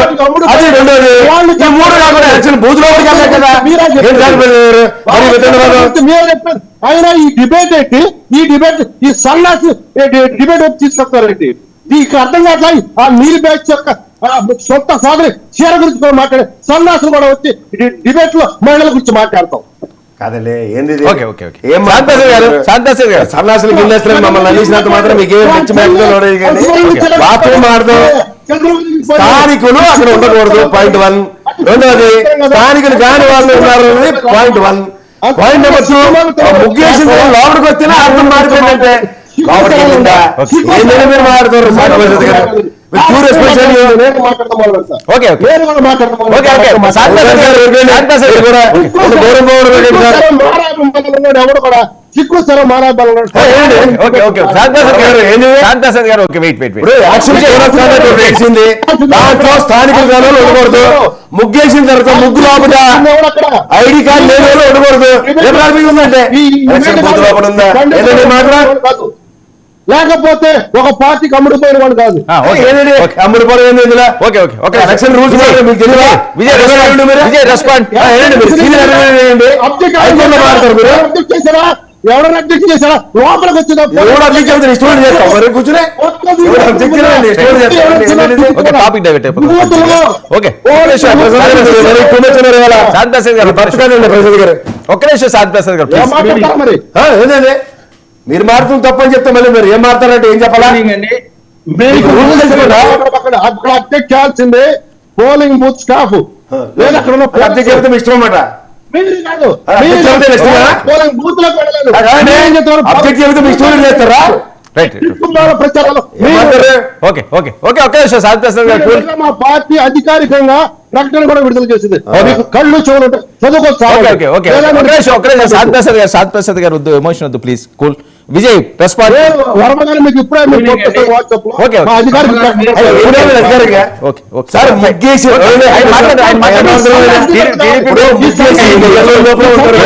అది రెండోది. ఈ 3 కాకుండా యాక్చువల్ బూత్ లోపలికి వెళ్ళారు కదా. ఆయన ఈ డిబేట్ ఏంటి? ఈ సన్నాసి డిబేట్ తీసుకొస్తారేంటి? దీనికి అర్థం కావట్లా. ఆ నీలి బ్యాచ్ యొక్క సొంత సోదరి చీర గురించి కూడా మాట్లాడే సన్నాసులు కూడా వచ్చి డిబేట్ లో మహిళల గురించి మాట్లాడతాం. కాదండి, ఏంది సన్నాసులు గిల్లేస్తారు మమ్మల్ని అందించినంత మాత్రం మీకేం స్థానికులు అక్కడ ఉండకూడదు. పాయింట్ 1. రెండవది, స్థానికులు కాని వాళ్ళు ఉన్నారు. పాయింట్ 1. పాయింట్ నెంబర్ 2, ముగ్గేసిన లోపలికి వచ్చినా అర్థం మారిపోయిందంటే ఏంటంటే మీరు మాట్లాడుతున్నారు. ఎవడు కూడా చిక్కు సరే దాంట్లో స్థానికులు కాని ఉండకూడదు. ముగ్గేసిన తర్వాత ముగ్గు లోపల ఐడి కార్డు లేని వాళ్ళు ఉండకూడదు. ఉందంటే కాదు, లేకపోతే ఒక పార్టీకి అమ్ముడుపోయిన వాడు కాదు. అమ్ముడుపోవడం ఎలక్షన్ రూల్స్ మీకు తెలియదా? ఎవరైనా అబ్జెక్ట్ చేశారా లోపలికి వచ్చిన ఎవడు అబ్జెక్ట్ చేస్తే నీ స్టూడెంట్ చేస్తావు మరి కూర్చునే ఎవడు అబ్జెక్ట్ చేయాలి స్టూడెంట్ చేస్తావు ఓకే టాపిక్ డైవర్ట్ అయిపోతుంది ఓకే శాంతిప్రసాద్ గారు ప్రసాద్ గారు ఒక్క నిమిషం శాంతిప్రసాద్ గారు please. మాట్లాడతారా మరి ఏంటండి మీరు మారుతుంది తప్పని చెప్తే మళ్ళీ మీరు ఏం మారుతారంటే ఏం చెప్పాలా మీకు రూల్ తెలుసు కదా? అక్కడ అబ్జెక్ట్ చేయాల్సిందే పోలింగ్ బూత్ స్టాఫ్ లేదా అక్కడ ఉన్న అబ్జెక్ట్ చెప్తే మీ ఇష్టం అన్నమాట మీరు కాదు అబ్జెక్ట్ చెప్తే మీ ఇష్టమా? పోలింగ్ బూత్ లోకి వెళ్ళలేదు అబ్జెక్ట్ చెప్తే మీ స్టూడెంట్ చేస్తారా రైట్ ప్రచారాలు ఏం మాట్లాడారు? ఓకే ఓకే ఓకే ఒక్క నిమిషం శాంతిప్రసాద్ గారు cool. మా పార్టీ అధికారికంగా ప్రకటన కూడా విడుదల చేసింది మీకు కళ్ళు చెవులు ఉంటాయి చదువుకోవచ్చు ఓకే ఓకే ఓకే ఒక్క నిమిషం శాంతిప్రసాద్ గారు వద్దు ఎమోషన్ వద్దు please cool Vijay response Varma గారు మీకు ఇప్పుడే మీకు పంపిస్తాను వాట్సాప్ లో ఓకే, ఓకే. మా అధికారి అయ్యో, ఎవడే వీళ్ళు అధికారిగా? ఓకే ఓకే సార్ ముగ్గేసి ఆయన మాట్లాడండి. ఇప్పుడు ముగ్గేసి లోపల ఉంటారు.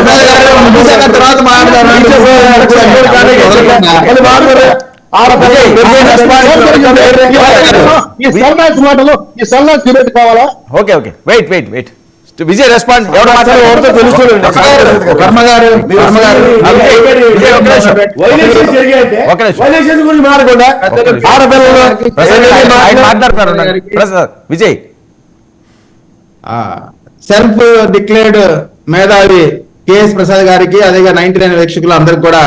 మళ్ళీ మాట్లాడరు. ఈ సన్నాసి మాటలు ఈ సన్నాసి డిబేట్ కావాలా okay okay wait Vijay respond ఎవరు మాట్లాడారు ఎవరితో తెలుసుకోండి. వైలేషన్స్ జరిగాయంటే ఒక నిమిషం. వైలేషన్స్ గురించి మాట్లాడకుండా ఆడపిల్లలు ఆయన మాట్లాడుతున్నారు ప్రసాద్ విజయ్ సెల్ఫ్ డిక్లేర్డ్ మేధావి కేఎస్ ప్రసాద్ గారికి అదేగా 99 వీక్షకులు అందరికి కూడా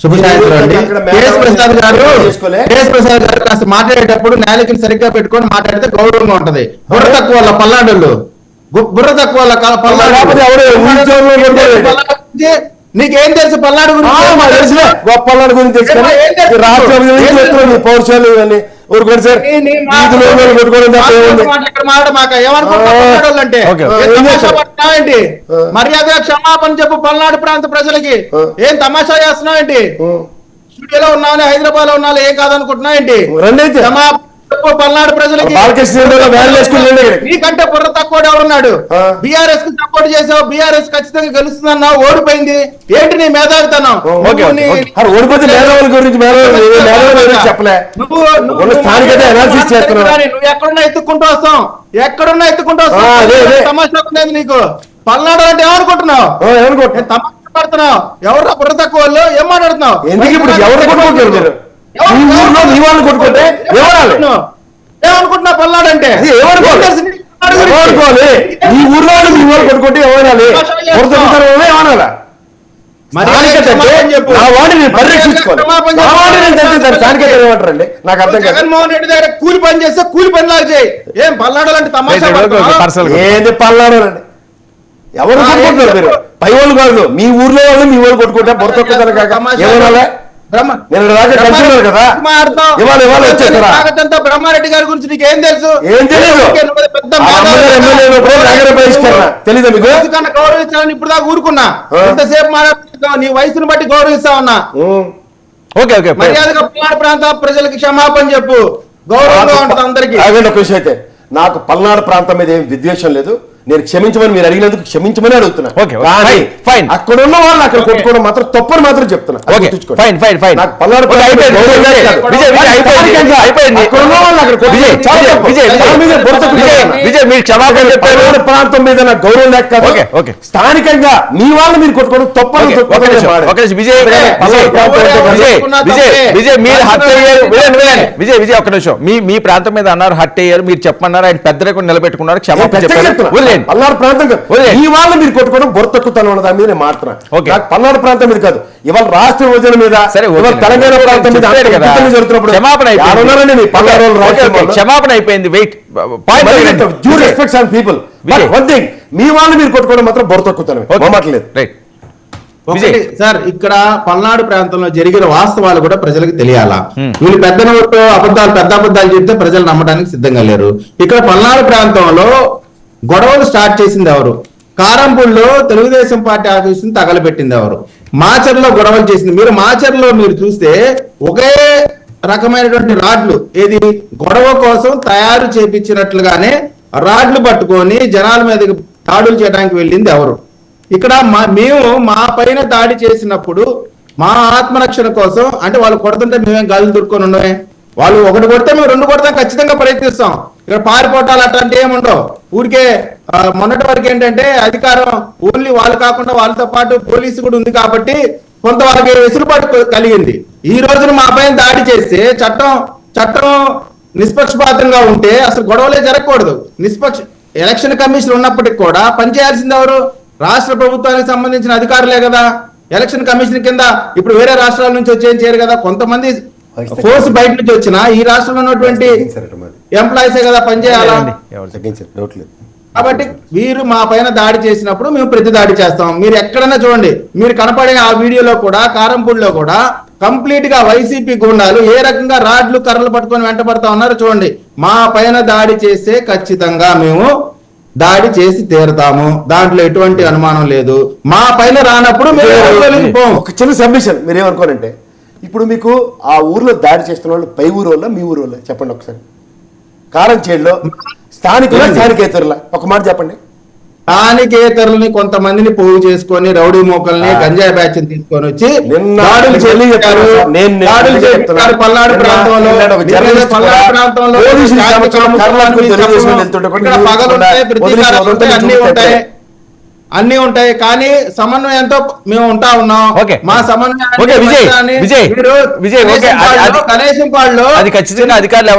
శుభ సాయంత్రం అండి. కేఎస్ ప్రసాద్ గారు కాస్త మాట్లాడేటప్పుడు నాలుకని సరిగ్గా పెట్టుకొని మాట్లాడితే గౌరవంగా ఉంటది. బుర్ర తక్కువ వాళ్ళ పల్నాడులు బుర్ర తక్కువ వాళ్ళ లేకపోతే ఎవరు ఊరిలో కొట్టుకోలేదు. నీకేం తెలుసు పల్నాడు గురించి? గొప్పల గురించి తెలుసు రాష్ట్ర పౌరుషాలు ఇవన్నీ ఊరుకోండి సార్. కొట్టుకోవడం తప్ప ఏముంది? అంటే ఏంటి మర్యాద క్షమాపణ చెప్పు పల్నాడు ప్రాంత ప్రజలకి. ఏం తమాషా చేస్తున్నావు ఏంటి? స్టూడియోలో ఉన్నావు హైదరాబాద్ లో ఉన్నావు ఏం కాదనుకుంటున్నావు ఏంటి? రెండైతే క్షమాపణ చెప్పు పల్నాడు ప్రజలకి. నీకంటే బుర్ర తక్కువ ఎవరున్నాడు? బీఆర్ఎస్ కు సపోర్ట్ చేసావు, బీఆర్ఎస్ ఖచ్చితంగా గెలుస్తుందన్నావు, ఓడిపోయింది. ఏంటి నీ మేధావితనం? ఓడిపోతే మేధావుల గురించి చెప్పలే. నువ్వు ఎక్కడున్నా ఎత్తుకుంటూ వస్తాం, ఎక్కడున్నా ఎత్తుకుంటూ వస్తాం. తమాషా ఉండేది నీకు. పల్నాడు అంటే ఏమనుకుంటున్నావు? తమాషా పడుతున్నావు. ఎవరు బుర్ర తక్కువ వాళ్ళు ఏం మాట్లాడుతున్నావు? ఎందుకు ఇప్పుడు ఎవరు కొట్టుకుంటారు? మీ ఊర్లో మీ వాళ్ళు కొట్టుకుంటే ఏమనుకుంటున్నావు? పల్నాడు అంటే ఏమనుకోవాలి? మీ ఊర్లో మీ వాళ్ళు కొట్టుకుంటే ఏమనాలి? ఏమనాలా? ఏమంటారండి? నాకు అర్థం కాదు. జగన్మోహన్ రెడ్డి దగ్గర కూలి పని చేస్తే కూలి పని లాగా చేయి. ఏం పల్నాడు అంటే తమాషా ఏంటి పల్నాడు అండి? ఎవరు కొట్టుకుంటున్నారు మీరు? పై వాళ్ళు కాదు, మీ ఊర్లో వాళ్ళు మీ వాళ్ళు కొట్టుకుంటే బొరతొక్కుతారు కాక ఏమనాలా? బ్రహ్మారెడ్డి గారి గురించి నీకు ఏం తెలుసు? ఏం తెలియదు. తెలీదు మీకు? గౌరవించాలని ఇప్పుడు దాకా ఊరుకున్నా. ఎంతసేపు మాట్లాడుతున్నావు? నీ వయసును బట్టి గౌరవిస్తా ఉన్నా. ఓకే ఓకే మర్యాదగా పల్నాడు ప్రాంత ప్రజలకి క్షమాపణ చెప్పు. గౌరవంగా ఉంటుంది అందరికీ. అదే ఒక విషయం అయితే నాకు పల్నాడు ప్రాంతం మీద ఏం విద్వేషం లేదు. నేను క్షమించమని మీరు అడిగినందుకు క్షమించమని అడుగుతున్నా. అక్కడ ఉన్న వాళ్ళు అక్కడ కొట్టుకోవడం మాత్రం తప్పని మాత్రం చెప్తున్నా. ప్రాంతం మీద నాకు గౌరవం లేక స్థానికంగా మీ వాళ్ళు మీరు కొట్టుకోవడం తప్పని విజయ్ ఒక్క నిమిషం. మీ ప్రాంతం మీద అన్నారు హట్ అయ్యారు, మీరు చెప్పమన్నారు, ఆయన పెద్దలకు నిలబెట్టుకున్నారు, క్షమాపణ చెప్పారు. పల్నాడు ప్రాంతం ఈ వాళ్ళు మీరు కొట్టుకోవడం బొరతొక్కుతాను అన్న దాని మీద నేను మాట్లాడుతున్నా. పల్నాడు ప్రాంతం మీద కాదు, ఇవాళ రాష్ట్ర విభజన మీద తెలంగాణ ప్రాంతం మీద జరుగుతున్నప్పుడు క్షమాపణ అయిపోయింది. వెయిట్ పీపుల్ వన్ థింగ్, మీ వాళ్ళు మీరు కొట్టుకోవడం మాత్రం బొరతొక్కుతాను మాట్లాడలేదు. రైట్ సార్, ఇక్కడ పల్నాడు ప్రాంతంలో జరిగిన వాస్తవాలు కూడా ప్రజలకు తెలియాలా? వీళ్ళు పెద్ద నోటు అబద్ధాలు చెప్తే ప్రజలు నమ్మడానికి సిద్ధంగా లేరు. ఇక్కడ పల్నాడు ప్రాంతంలో గొడవలు స్టార్ట్ చేసింది ఎవరు? కారంపూడిలో తెలుగుదేశం పార్టీ ఆఫీసుని తగలబెట్టింది ఎవరు? మాచర్లో గొడవలు చేసింది మీరు. మాచర్లో మీరు చూస్తే ఒకే రకమైనటువంటి రాడ్లు ఏది గొడవ కోసం తయారు చేపించినట్లుగానే రాడ్లు పట్టుకొని జనాల మీదకి దాడులు చేయడానికి వెళ్ళింది ఎవరు? ఇక్కడ మేము మా పైన దాడి చేసినప్పుడు మా ఆత్మరక్షణ కోసం అంటే వాళ్ళు కొడుతుంటే మేమేం గాజులు దుర్కొని ఉండమే. వాళ్ళు ఒకటి కొడితే మేము రెండు కొడతాం, ఖచ్చితంగా ప్రయత్నిస్తాం. ఇక్కడ పారిపోటాలు అట్లాంటి ఏముండవు. ఊరికే మొన్నటి వరకు ఏంటంటే అధికారం ఓన్లీ వాళ్ళు కాకుండా వాళ్ళతో పాటు పోలీసు కూడా ఉంది కాబట్టి కొంతవరకు వెసులుబాటు కలిగింది. ఈ రోజున మా పైన దాడి చేస్తే చట్టం నిష్పక్షపాతంగా ఉంటే అసలు గొడవలే జరగకూడదు. ఎలక్షన్ కమిషన్ ఉన్నప్పటికీ కూడా పనిచేయాల్సింది ఎవరు? రాష్ట్ర ప్రభుత్వానికి సంబంధించిన అధికారులే కదా. ఎలక్షన్ కమిషన్ కింద ఇప్పుడు వేరే రాష్ట్రాల నుంచి వచ్చేం చేయరు కదా. కొంతమంది ఫోర్స్ బయట నుంచి వచ్చిన ఈ రాష్ట్రంలో ఉన్నటువంటి ఎంప్లాయీసే కదా పనిచేయాలా. కాబట్టి వీరు మా పైన దాడి చేసినప్పుడు మేము ప్రతి దాడి చేస్తాం. మీరు ఎక్కడైనా చూడండి, మీరు కనపడే ఆ వీడియోలో కూడా కారంపూడిలో కూడా కంప్లీట్ గా వైసీపీ గుండాలు ఏ రకంగా రాడ్లు కర్రలు పట్టుకొని వెంటబడతా ఉన్నారో చూడండి. మా పైన దాడి చేస్తే ఖచ్చితంగా మేము దాడి చేసి తీరుతాము, దాంట్లో ఎటువంటి అనుమానం లేదు. మా పైన రానప్పుడు ఒక చిన్న సబ్మిషన్ మీరేమనుకోనంటే, ఇప్పుడు మీకు ఆ ఊర్లో దాడి చేస్తున్న వాళ్ళు పై ఊరు వల్ల మీ ఊరు వల్ల చెప్పండి ఒకసారి. కారంచేడులో స్థానికేతరులా ఒక మాట చెప్పండి. స్థానికేతరులని కొంతమందిని పోగు చేసుకొని రౌడీ మోకల్ని గంజాయి బ్యాచ్ తీసుకొని వచ్చి పల్నాడు ప్రాంతంలో అన్ని ఉంటాయి. కానీ సమన్వయంతో మేము ఉంటా ఉన్నాం. మా సమన్వయం కనీసం వాళ్ళు అది ఖచ్చితంగా అధికారులు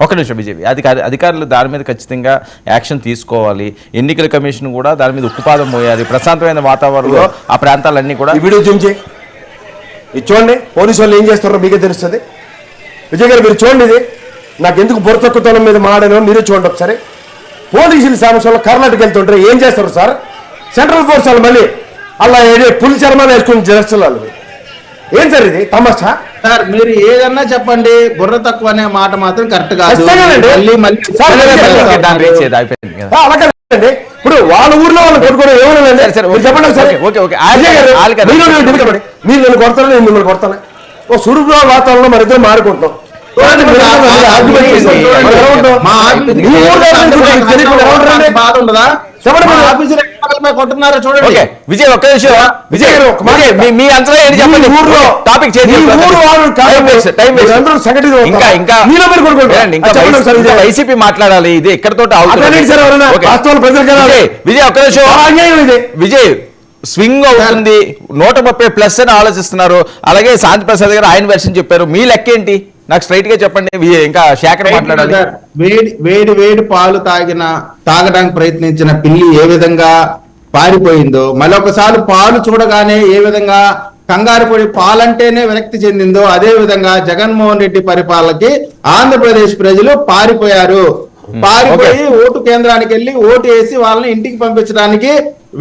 ఒక నిమిషం విజయ్, అధికారులు దాని మీద ఖచ్చితంగా యాక్షన్ తీసుకోవాలి. ఎన్నికల కమిషన్ కూడా దాని మీద ఉక్కుపాదం మోయాలి. ప్రశాంతమైన వాతావరణంలో ఆ ప్రాంతాలన్నీ కూడా వీడియో జూమ్ చేయి, ఇది చూడండి. పోలీసు వాళ్ళు ఏం చేస్తారో మీకే తెలుస్తుంది. విజయ్ గారు మీరు చూడండి, ఇది నాకు ఎందుకు బుర్రతక్కుతనం మీద మాడానో మీరే చూడండి ఒకసారి. పోలీసుల సమస్యలో కర్ణాటక వెళ్తుంటారు, ఏం చేస్తారు సార్? సెంట్రల్ ఫోర్స్ వాళ్ళు మళ్ళీ అలా పులి చర్మాలు వేసుకుని చేస్తున్నారు. ఏం సార్ ఇది తమాషా? సార్ మీరు ఏదన్నా చెప్పండి, బుర్ర తక్కువ అనే మాట మాత్రం కరెక్ట్ కాదు. ఇప్పుడు వాళ్ళ ఊర్లో వాళ్ళు కొట్టుకోవడం ఏమన్నా చెప్పండి సార్. మీరు నన్ను కొడతాను, నేను మిమ్మల్ని కొడతాను. ఓ సురుగు వాతావరణంలో మన ఇద్దరు మారుకుంటాం. విజయ్ ఒక్క విషయం, విజయ్ మీ అంచనా ఏంటి చెప్పండి. ఊర్లో టాపిక్ వైసీపీ మాట్లాడాలి, ఇది ఎక్కడతో విజయ్ ఒక్క విషయం. విజయ్ స్వింగ్ అవుతుంది, 130+ అని ఆలోచిస్తున్నారు. అలాగే శాంతి ప్రసాద్ గారు ఆయన వెర్షన్ చెప్పారు. మీ లెక్క ఏంటి నాకు స్ట్రైట్ గా చెప్పండి. ఇంకా శేఖర్ మాట్లాడాలి. వేడి పాలు తాగడానికి ప్రయత్నించిన పిల్లి ఏ విధంగా పారిపోయిందో, మరొకసారి పాలు చూడగానే ఏ విధంగా కంగారు పడి పాలంటేనే విరక్తి చెందిందో, అదే విధంగా జగన్మోహన్ రెడ్డి పరిపాలనకి ఆంధ్రప్రదేశ్ ప్రజలు పారిపోయారు. పారిపోయి ఓటు కేంద్రానికి వెళ్ళి ఓటు వేసి వాళ్ళని ఇంటికి పంపించడానికి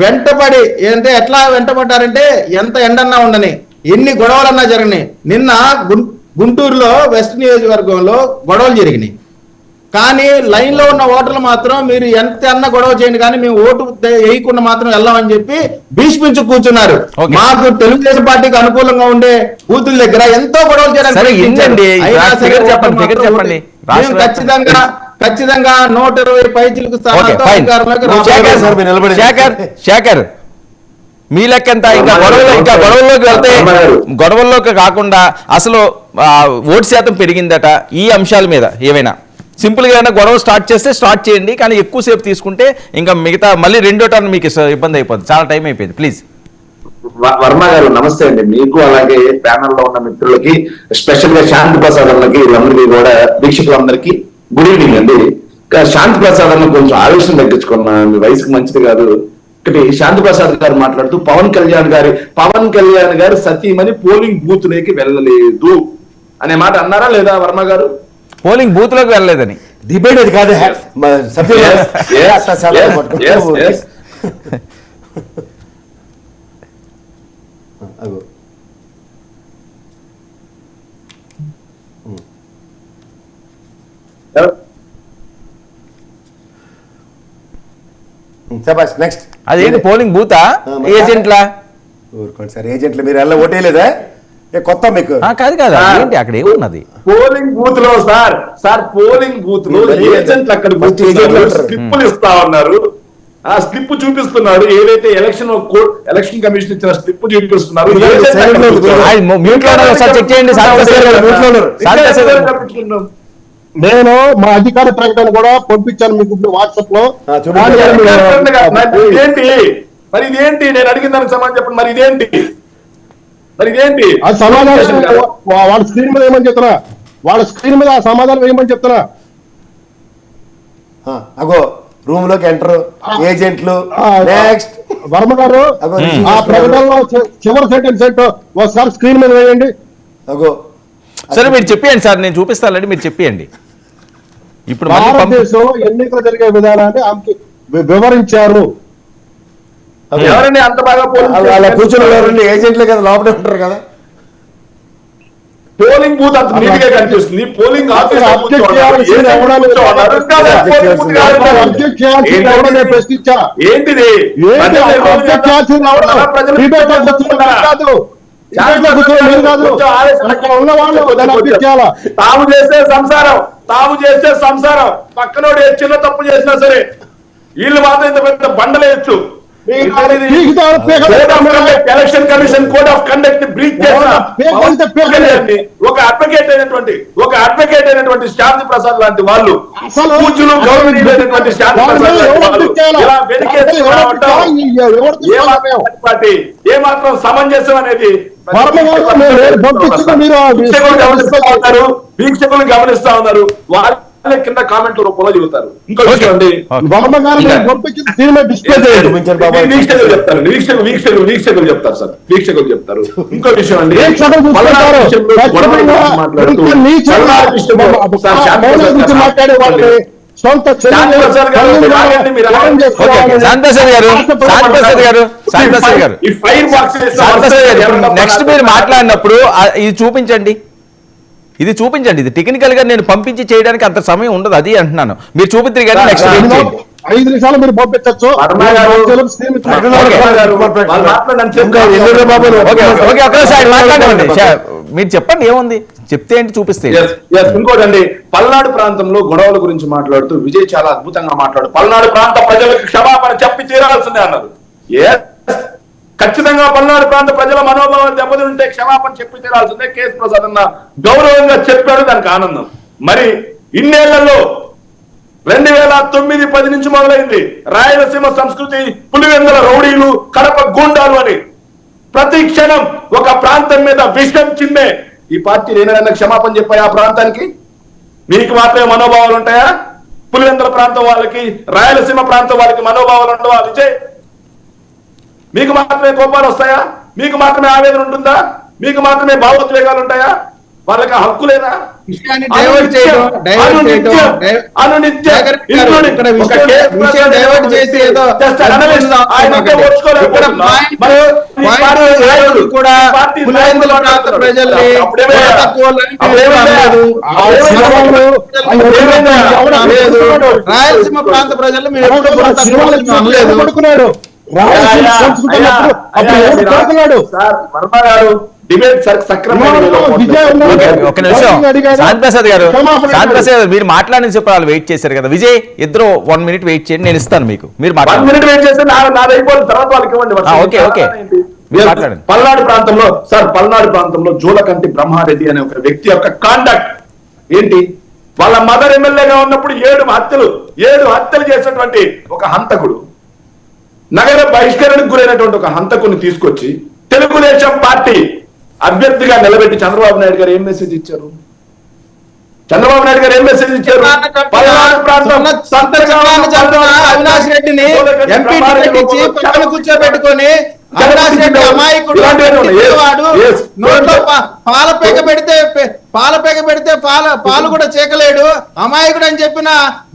వెంటబడి, అంటే ఎట్లా వెంటబడ్డారంటే ఎంత ఎండన్నా ఉండని, ఎన్ని గొడవలన్నా జరిగినాయి. నిన్న గుంటూరులో వెస్ట్ నియోజకవర్గంలో గొడవలు జరిగినాయి. కానీ లైన్ లో ఉన్న ఓటర్లు మాత్రం మీరు ఎంత అన్న గొడవ చేయండి కానీ మేము ఓటు వేయకుండా మాత్రం వెళ్ళామని చెప్పి భీష్మించి కూర్చున్నారు. మాకు తెలుగుదేశం పార్టీకి అనుకూలంగా ఉండే బూతుల దగ్గర ఎంతో గొడవలు చేయడానికి ఖచ్చితంగా 120 పైచిలకు శేఖర్ మీ లెక్క ఎంత? ఇంకా గొడవల్లోకి వెళ్తే గొడవల్లోకి కాకుండా అసలు ఓటు శాతం పెరిగిందట. ఈ అంశాల మీద ఏమైనా సింపుల్ గా గొడవ స్టార్ట్ చేస్తే స్టార్ట్ చేయండి, కానీ ఎక్కువసేపు తీసుకుంటే ఇంకా మిగతా మళ్ళీ రెండో టర్న్ మీకు ఇబ్బంది అయిపోతుంది. చాలా టైం అయిపోయింది. ప్లీజ్. వర్మ గారు నమస్తే అండి మీకు, అలాగే ప్యానల్ లో ఉన్న మిత్రులకి, స్పెషల్ గా శాంతి ప్రసాద్ అన్నకి, వీళ్ళందరికీ కూడా వీక్షకులందరికీ గుడ్ ఈవినింగ్ అండి. శాంతి ప్రసాద్ అన్న కొంచెం ఆవేశం తగ్గించుకున్నా, మీ వయసుకి మంచిది కాదు. ఒకటి శాంతి ప్రసాద్ గారు మాట్లాడుతూ పవన్ కళ్యాణ్ గారు సతీమణి పోలింగ్ బూత్ లోకి వెళ్ళలేదు అనే మాట అన్నారా లేదా వర్మ గారు? పోలింగ్ బూత్ లోకి వెళ్ళలేదని డిబేట్ అది కాదు. నెక్స్ట్ అదేంటి పోలింగ్ బూతా? ఏజెంట్లా? ఊరుకోండి సార్, ఏజెంట్లు మీరు ఎలా ఓటేయలేదా? కొత్త మీకు కాదు కాదు, ఏంటి అక్కడ ఏమున్నది? పోలింగ్ బూత్ లో సార్ పోలింగ్ బూత్ లో ఏజెంట్లు అక్కడ స్లిప్పులు ఇస్తా ఉన్నారు. ఆ స్లిప్ చూపిస్తున్నారు, ఏదైతే ఎలక్షన్ కమిషన్ ఇచ్చిన స్లిప్ చూపిస్తున్నారు. నేను మా అధికార ప్రకటన కూడా పంపించాను మీకు ఇప్పుడు వాట్సాప్ లో. మరి ఇదేంటి? నేను అడిగిన దానికి సమాధానం చెప్పండి. మరి ఇదేంటి? మరి ఇదేంటి అది సమాధానం వాళ్ళ స్క్రీన్ మీద వేయమని చెప్తున్నా, వాళ్ళ స్క్రీన్ మీద ఆ సమాధానం వేయమని చెప్తున్నా. అగో రూమ్ లోకి ఎంటర్ ఏజెంట్లు నెక్స్ట్ వర్మ గారు ఆ ప్రకటనలో చివరి సెంటెన్స్ ఏంటో ఒకసారి స్క్రీన్ మీద వేయండి. అగో సరే మీరు చెప్పేయండి సార్, నేను చూపిస్తానండి, మీరు చెప్పేయండి. ఇప్పుడు మళ్ళీ భారతదేశంలో ఎన్నికలు జరిగే విధానాన్ని ఆమెకి వివరించారు. ఎవరండి అంత బాగా అలా కూర్చొని ఏజెంట్లే కదా, లోపలే ఉంటారు కదా. పోలింగ్ బూత్ అంత నీట్ గా కనిపిస్తుంది, పోలింగ్ ప్రశ్నించా ఏంటిది ఉన్న వాళ్ళు తాము చేసే సంసారం పక్కనోడు చిన్న తప్పు చేసినా సరే వీళ్ళు మాత్రం ఇంత పెద్ద బండలేయచ్చు. Election commission code of conduct ని బ్రీచ్ చేసిన ఒక అడ్వకేట్ అయినటువంటి శాంతి ప్రసాద్ లాంటి వాళ్ళు, పూజలు గౌరవనీయులైనటువంటి శాంతి ప్రసాద్ లాంటి వాళ్ళు ఇలా వెనకేసి పార్టీ ఏమాత్రం సమంజసం అనేది వీక్షకులు గమనిస్తా ఉన్నారు. వాళ్ళ కింద కామెంట్ల రూపంలో చెబుతారు. ఇంకో విషయం అండి, వీక్షకులు చెప్తారు సార్, వీక్షకులు చెప్తారు. ఇంకో విషయం అండి, నెక్స్ట్ మీరు మాట్లాడినప్పుడు ఇది చూపించండి, ఇది చూపించండి. ఇది టెక్నికల్ గా నేను పంపించి చేయడానికి అంత సమయం ఉండదు, అది అంటున్నాను. మీరు చూపిద్దరు కానీ నెక్స్ట్ 5 నిమిషాలు మీరు పంపించచ్చు. మాట్లాడండి, మీరు చెప్పండి ఏముంది, చెప్తే ఏంటి చూపిస్తే. ఇంకోటండి, పల్నాడు ప్రాంతంలో గొడవల గురించి మాట్లాడుతూ విజయ్ చాలా అద్భుతంగా మాట్లాడు, పల్నాడు ప్రాంత ప్రజలకు క్షమాపణ చెప్పి తీరాల్సిందే అన్నారు. ఖచ్చితంగా పల్నాడు ప్రాంత ప్రజల మనోభావాలు దెబ్బతింటే క్షమాపణ చెప్పి తీరాల్సిందే. కేఎస్ ప్రసాద్ అన్న గౌరవంగా చెప్పాడు, దానికి ఆనందం. మరి ఇన్నేళ్లలో 2009-10 నుంచి మొదలైంది రాయలసీమ సంస్కృతి, పులివెందుల రౌడీలు, కడప గూండాలు అని ప్రతి క్షణం ఒక ప్రాంతం మీద విషం చిమ్మే ఈ పార్టీ ఏదైనా క్షమాపణ చెప్పాయి ఆ ప్రాంతానికి? మీకు మాత్రమే మనోభావాలు ఉంటాయా? పులివెందుల ప్రాంతం వాళ్ళకి, రాయలసీమ ప్రాంతం వాళ్ళకి మనోభావాలు ఉండవా విజయ్? మీకు మాత్రమే కోపాలు వస్తాయా? మీకు మాత్రమే ఆవేదన ఉంటుందా? మీకు మాత్రమే భావోద్వేగాలు ఉంటాయా? వాళ్ళకి హక్కు లేదా? రాయలసీమ ప్రాంత ప్రజలు మీరు శాంతిప్రసాద్ గారు మీరు మాట్లాడిన చెప్పి వాళ్ళు వెయిట్ చేశారు కదా. విజయ్ ఇద్దరు 1 minute వెయిట్ చేయండి, నేను ఇస్తాను మీకు. మీరు మాట్లాడండి. పల్నాడు ప్రాంతంలో సార్, పల్నాడు ప్రాంతంలో జూలకంటి బ్రహ్మారెడ్డి అనే ఒక వ్యక్తి యొక్క కాండక్ట్ ఏంటి? వాళ్ళ మదర్ ఎమ్మెల్యేగా ఉన్నప్పుడు 7 హత్యలు చేసినటువంటి ఒక హంతకుడు, నగర బహిష్కరణకు గురైనటువంటి ఒక హంతకుని తీసుకొచ్చి తెలుగుదేశం పార్టీ అభ్యర్థిగా నిలబెట్టి చంద్రబాబు నాయుడు గారు ఏం మెసేజ్ ఇచ్చారు? పల్నాడు ప్రాంతం అవినాష్ రెడ్డిని ఎంపీ టికెట్ ఇచ్చి పక్కన కూర్చోబెట్టుకొని అవినాష్ రెడ్డి అమాయకుడు, నోట్లో పాలపేక పెడితే పాలు కూడా చేకలేడు, అమాయకుడు అని చెప్పిన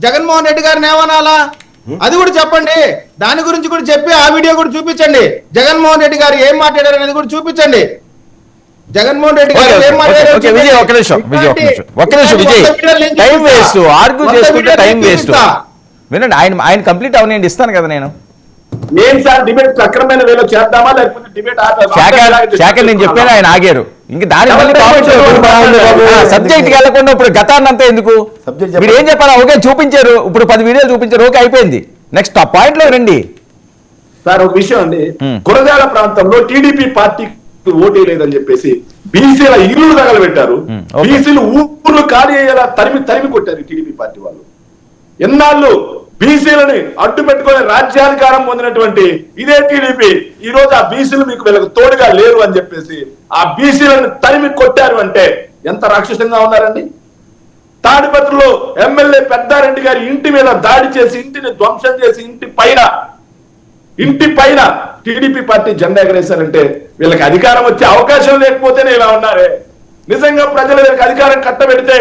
జగన్మోహన్ రెడ్డి గారిని ఏమనాలా? అది కూడా చెప్పండి. దాని గురించి కూడా చెప్పి ఆ వీడియో కూడా చూపించండి. జగన్మోహన్ రెడ్డి గారు ఏం మాట్లాడారు అనేది కూడా చూపించండి. జగన్మోహన్ రెడ్డి గారు ఏం మాట్లాడారు? వినండి, ఆయన కంప్లీట్ అవనండి, ఇస్తాను కదా నేను. శాఖ నేను చెప్పాను, ఆయన ఆగారు. ఇంకా దాని సబ్జెక్ట్ వెళ్ళకుండా ఇప్పుడు గతాన్నంతా ఎందుకు? మీరు ఏం చెప్పాలా? ఓకే చూపించారు, ఇప్పుడు 10 వీడియోలు చూపించారు, ఓకే అయిపోయింది. నెక్స్ట్ ఆ పాయింట్ లో రండి సార్. ఒక విషయం అండి, గురజాల ప్రాంతంలో టీడీపీ పార్టీ ఓటే లేదని చెప్పేసి బీసీల ఇల్లు తగలబెట్టారు. బీసీలు ఊర్లు ఖాళీ అయ్యేలా తరిమి కొట్టారు టీడీపీ పార్టీ వాళ్ళు. ఎన్నాళ్ళు బీసీలని అడ్డు పెట్టుకుని రాజ్యాధికారం పొందినటువంటి ఇదే టీడీపీ ఈ రోజు ఆ బీసీలు మీకు వీళ్ళకి తోడుగా లేరు అని చెప్పేసి ఆ బీసీలను తరిమి కొట్టారు అంటే ఎంత రాక్షసంగా ఉన్నారండి. తాడిపత్రిలో ఎమ్మెల్యే పెద్దారెడ్డి గారి ఇంటి మీద దాడి చేసి ఇంటిని ధ్వంసం చేసి ఇంటి పైన టీడీపీ పార్టీ జెండా ఎగరేశారంటే వీళ్ళకి అధికారం వచ్చే అవకాశం లేకపోతేనే ఇలా ఉన్నారే. నిజంగా ప్రజలు వీళ్ళకి అధికారం కట్టబెడితే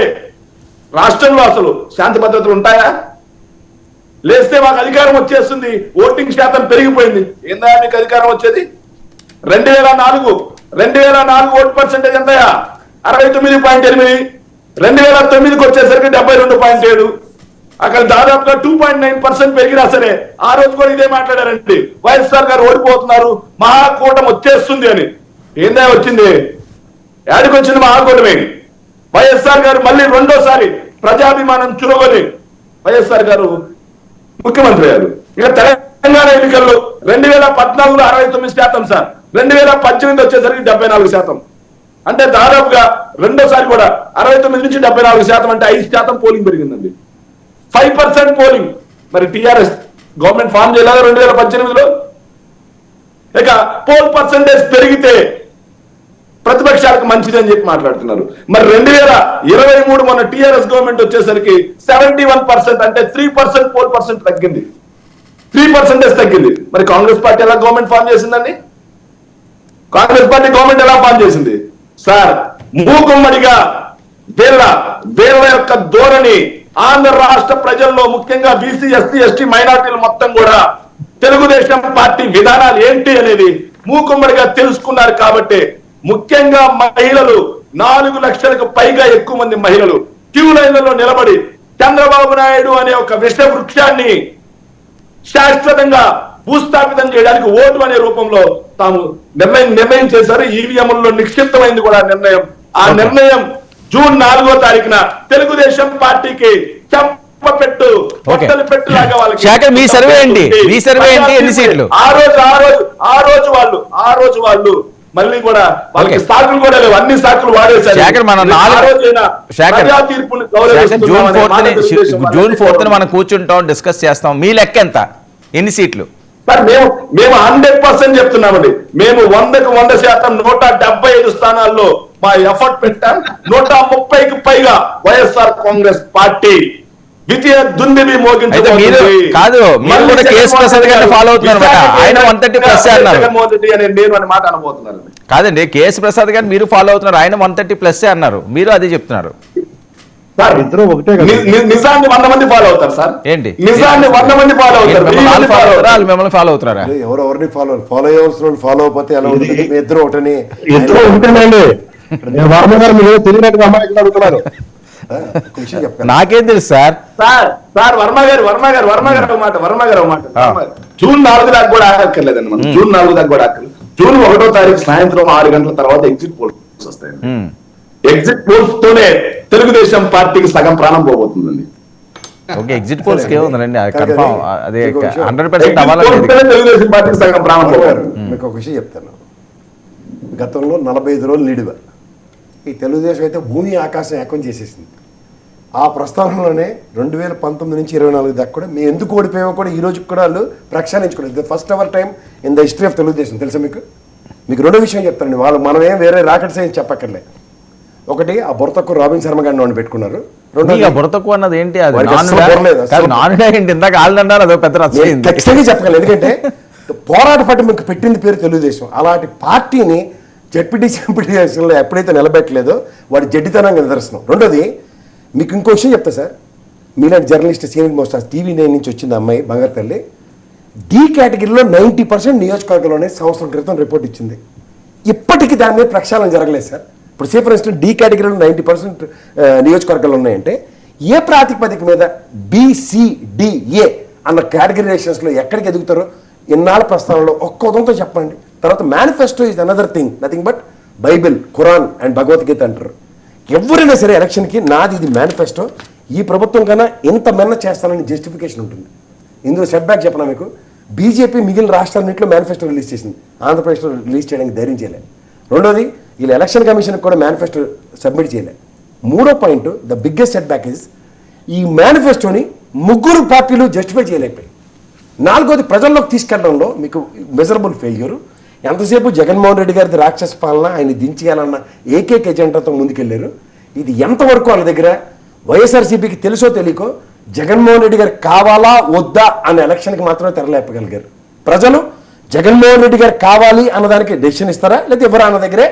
రాష్ట్రంలో అసలు శాంతి భద్రతలు ఉంటాయా? లేస్తే మాకు అధికారం వచ్చేస్తుంది, ఓటింగ్ శాతం పెరిగిపోయింది. ఏందా మీకు అధికారం వచ్చేది? 2004 ఓటు పర్సెంటేజ్ ఎంతయా? 69.8. 2009కి వచ్చేసరికి 72.7. అక్కడ దాదాపుగా 2.9% పెరిగినా సరే ఆ రోజు కూడా ఇదే మాట్లాడారండి. వైఎస్ఆర్ గారు ఓడిపోతున్నారు, మహాకూటమి వచ్చేస్తుంది అని. ఏందా వచ్చింది? యాడికి వచ్చింది మహాకూటమి? వైఎస్ఆర్ గారు మళ్ళీ రెండోసారి ప్రజాభిమానం చురగొని వైఎస్ఆర్ గారు ముఖ్యమంత్రి అయ్యారు. ఇక తెలంగాణ ఎన్నికల్లో 2014లో 69% సార్, 2018 వచ్చేసరికి 74%. అంటే దాదాపుగా రెండోసారి కూడా 69 నుంచి 74%, అంటే 5% పోలింగ్ పెరిగిందండి. 5% పోలింగ్. మరి టిఆర్ఎస్ గవర్నమెంట్ ఫామ్ చేయలేదా 2018లో? ఇక పోల్ పర్సెంటేజ్ పెరిగితే ప్రతిపక్షాలకు మంచిది అని చెప్పి మాట్లాడుతున్నారు. మరి 2023 మొన్న టిఆర్ఎస్ గవర్నమెంట్ వచ్చేసరికి 71%, అంటే 3% పోల్ పర్సెంట్ తగ్గింది. 3% తగ్గింది. మరి కాంగ్రెస్ పార్టీ ఎలా గవర్నమెంట్ ఫామ్ చేసిందండి? కాంగ్రెస్ పార్టీ గవర్నమెంట్ ఎలా ఫామ్ చేసింది? సార్, మూకుమ్మడిగా వీళ్ళ యొక్క ధోరణి ఆంధ్ర రాష్ట్ర ప్రజల్లో, ముఖ్యంగా బీసీ, ఎస్సీ, ఎస్టీ, మైనార్టీలు మొత్తం కూడా తెలుగుదేశం పార్టీ విధానాలు ఏంటి అనేది మూకుమ్మడిగా తెలుసుకున్నారు. కాబట్టి ముఖ్యంగా మహిళలు 4 లక్షలకు పైగా ఎక్కువ మంది మహిళలు క్యూ లైన్లలో నిలబడి చంద్రబాబు నాయుడు అనే ఒక విష వృక్షాన్ని శాశ్వతంగా భూస్థాపితం చేయడానికి ఓటు అనే రూపంలో తాము నిర్ణయం చేశారు. ఈవీఎంలలో నిక్షిప్తమైంది కూడా నిర్ణయం. ఆ నిర్ణయం జూన్ 4వ తారీఖున తెలుగుదేశం పార్టీకి చెప్పపెట్టు పెట్టులాగా వాళ్ళకి. శేఖర్, మీ సర్వే ఏంటి? ఎన్ని సీట్లు? ఆ రోజు వాళ్ళు మళ్ళీ కూడా వాళ్ళకి సాకులు కూడా లేవు, అన్ని సాకులు వాడేశారు. జూన్ 4th మనం కూర్చుంటాం, డిస్కస్ చేస్తాం. మీ లెక్క ఎంత? ఎన్ని సీట్లు? సార్, మేము 100% చెప్తున్నామండి. మేము 100కు 100%, 175 స్థానాల్లో మా ఎఫర్ట్ పెట్టాం. 130కి పైగా వైఎస్ఆర్ కాంగ్రెస్ పార్టీ ద్వితీయ దుందిబి కాదండి, కేఎస్ ప్రసాద్ గారు మీరు ఫాలో అవుతున్నారు, ఆయన 130+ అన్నారు, మీరు అదే చెప్తున్నారు. ఇద్దరు ఒకటే నిజాన్ని 100 మంది ఫాలో అవుతారు సార్. ఏంటి నిజాన్ని 100 మంది ఫాలో అవుతారు? మిమ్మల్ని ఫాలో అవుతారా? ఎవరెవరిని ఫాలో అయ్యవలసిన ఫాలో అయిపోతే ఎలా ఉంటుంది? మీ ఇద్దరు ఒకటని. ఇద్దరు ఒకటేనండి. వర్మ గారు మీరు తెలియనట్టుగా అమ్మాయి అడుగుతున్నారు. నాకేం తెలుసు సార్. వర్మ గారు ఒక మాట. జూన్ 4 దాకా కూడా ఆగక్కర్లేదండి మనం. జూన్ 4 దాకా కూడా ఆగక్కర్లేదు. జూన్ 1వ తారీఖు సాయంత్రం 6 గంటల తర్వాత ఎగ్జిట్ పోల్స్ వస్తాయండి. ఎగ్జిట్ పోల్స్ తోనే తెలుగుదేశం పార్టీకి సగం ప్రాణం పోబోతుందండి. ఎగ్జిట్ పోల్స్ ఏముందండి, అదే 100% తెలుగుదేశం పార్టీకి సగం ప్రాణం పోవాలి. మీకు ఒక విషయం చెప్తాను. గతంలో 45 రోజులు లీడుగా ఈ తెలుగుదేశం అయితే భూమి ఆకాశం ఏకం చేసేసింది. ఆ ప్రస్థానంలోనే 2019 నుంచి 24 దాకా కూడా మేము ఎందుకు ఓడిపోయామో కూడా ఈ రోజు కూడా వాళ్ళు ప్రక్షాళించుకోలేదు. First ever time in the history of Telugu Desam. తెలుసా మీకు? రెండో విషయం చెప్తానండి. మనం ఏం వేరే రాకెట్ సైన్స్ చెప్పక్కర్లే. ఒకటి, ఆ బుర్రతక్కు రాబిన్ శర్మ గారిని వాడిని పెట్టుకున్నారు. బుర్రతక్కు అన్నది ఏంటి? ఖచ్చితంగా చెప్పగలను. ఎందుకంటే పోరాట పట్టు మీకు పెట్టింది పేరు తెలుగుదేశం. అలాంటి పార్టీని జెడ్పీటీసీలో ఎప్పుడైతే నిలబెట్టలేదో వాడి జడ్డితనంగా నిదర్శనం. రెండోది, మీకు ఇంకో విషయం చెప్తా సార్. మీలాంటి జర్నలిస్ట్, సీనియర్ మోస్ట్ TV9 నుంచి వచ్చింది అమ్మాయి బంగారు తల్లి. డి కేటగిరీలో 90% నియోజకవర్గంలోనే సంవత్సరం క్రితం రిపోర్ట్ ఇచ్చింది. ఇప్పటికీ దాని మీద ప్రక్షాళన జరగలేదు సార్. ఇప్పుడు సే ఫర్ ఇన్స్టెన్స్ డి కేటగిరీలో 90% నియోజకవర్గాలు ఉన్నాయంటే ఏ ప్రాతిపదిక మీద BCDA అన్న కేటగిరైజేషన్స్లో ఎక్కడికి ఎదుగుతారో ఇన్నాళ్ళ ప్రస్తావనలో ఒక్క ఉదంతో చెప్పండి. తర్వాత manifesto is another thing, nothing but Bible, Quran and Bhagavad Gita అంటారు. ఎవరైనా సరే ఎలక్షన్కి నాది ఇది మేనిఫెస్టో, ఈ ప్రభుత్వం కన్నా ఇంత మెన్న చేస్తానని జస్టిఫికేషన్ ఉంటుంది. ఇందులో సెట్ బ్యాక్ చెప్పనా మీకు? బీజేపీ మిగిలిన రాష్ట్రాలన్నింటిలో మేనిఫెస్టో రిలీజ్ చేసింది, ఆంధ్రప్రదేశ్లో రిలీజ్ చేయడానికి ధైర్యం చేయలేదు. రెండోది, వీళ్ళు ఎలక్షన్ కమిషన్కి కూడా మేనిఫెస్టో సబ్మిట్ చేయలేదు. మూడో point, the biggest set back is ఈ మేనిఫెస్టోని ముగ్గురు పార్టీలు జస్టిఫై చేయలేకపోయి. నాలుగోది ప్రజల్లోకి తీసుకెళ్లడంలో మీకు మెజరబుల్ ఫెయిల్యూర్. ఎంతసేపు జగన్మోహన్ రెడ్డి గారిది రాక్షస పాలన, ఆయన దించేయాలన్న ఏకైక ఎజెండాతో ముందుకెళ్లారు. ఇది ఎంతవరకు వాళ్ళ దగ్గర వైఎస్ఆర్సీపీకి తెలుసో తెలియకో జగన్మోహన్ రెడ్డి గారు కావాలా వద్దా అనే ఎలక్షన్కి మాత్రమే తెరలేపగలిగారు. ప్రజలు జగన్మోహన్ రెడ్డి గారు కావాలి అన్నదానికి డెసిషన్ ఇస్తారా లేదా ఎవరా అన్న దగ్గరే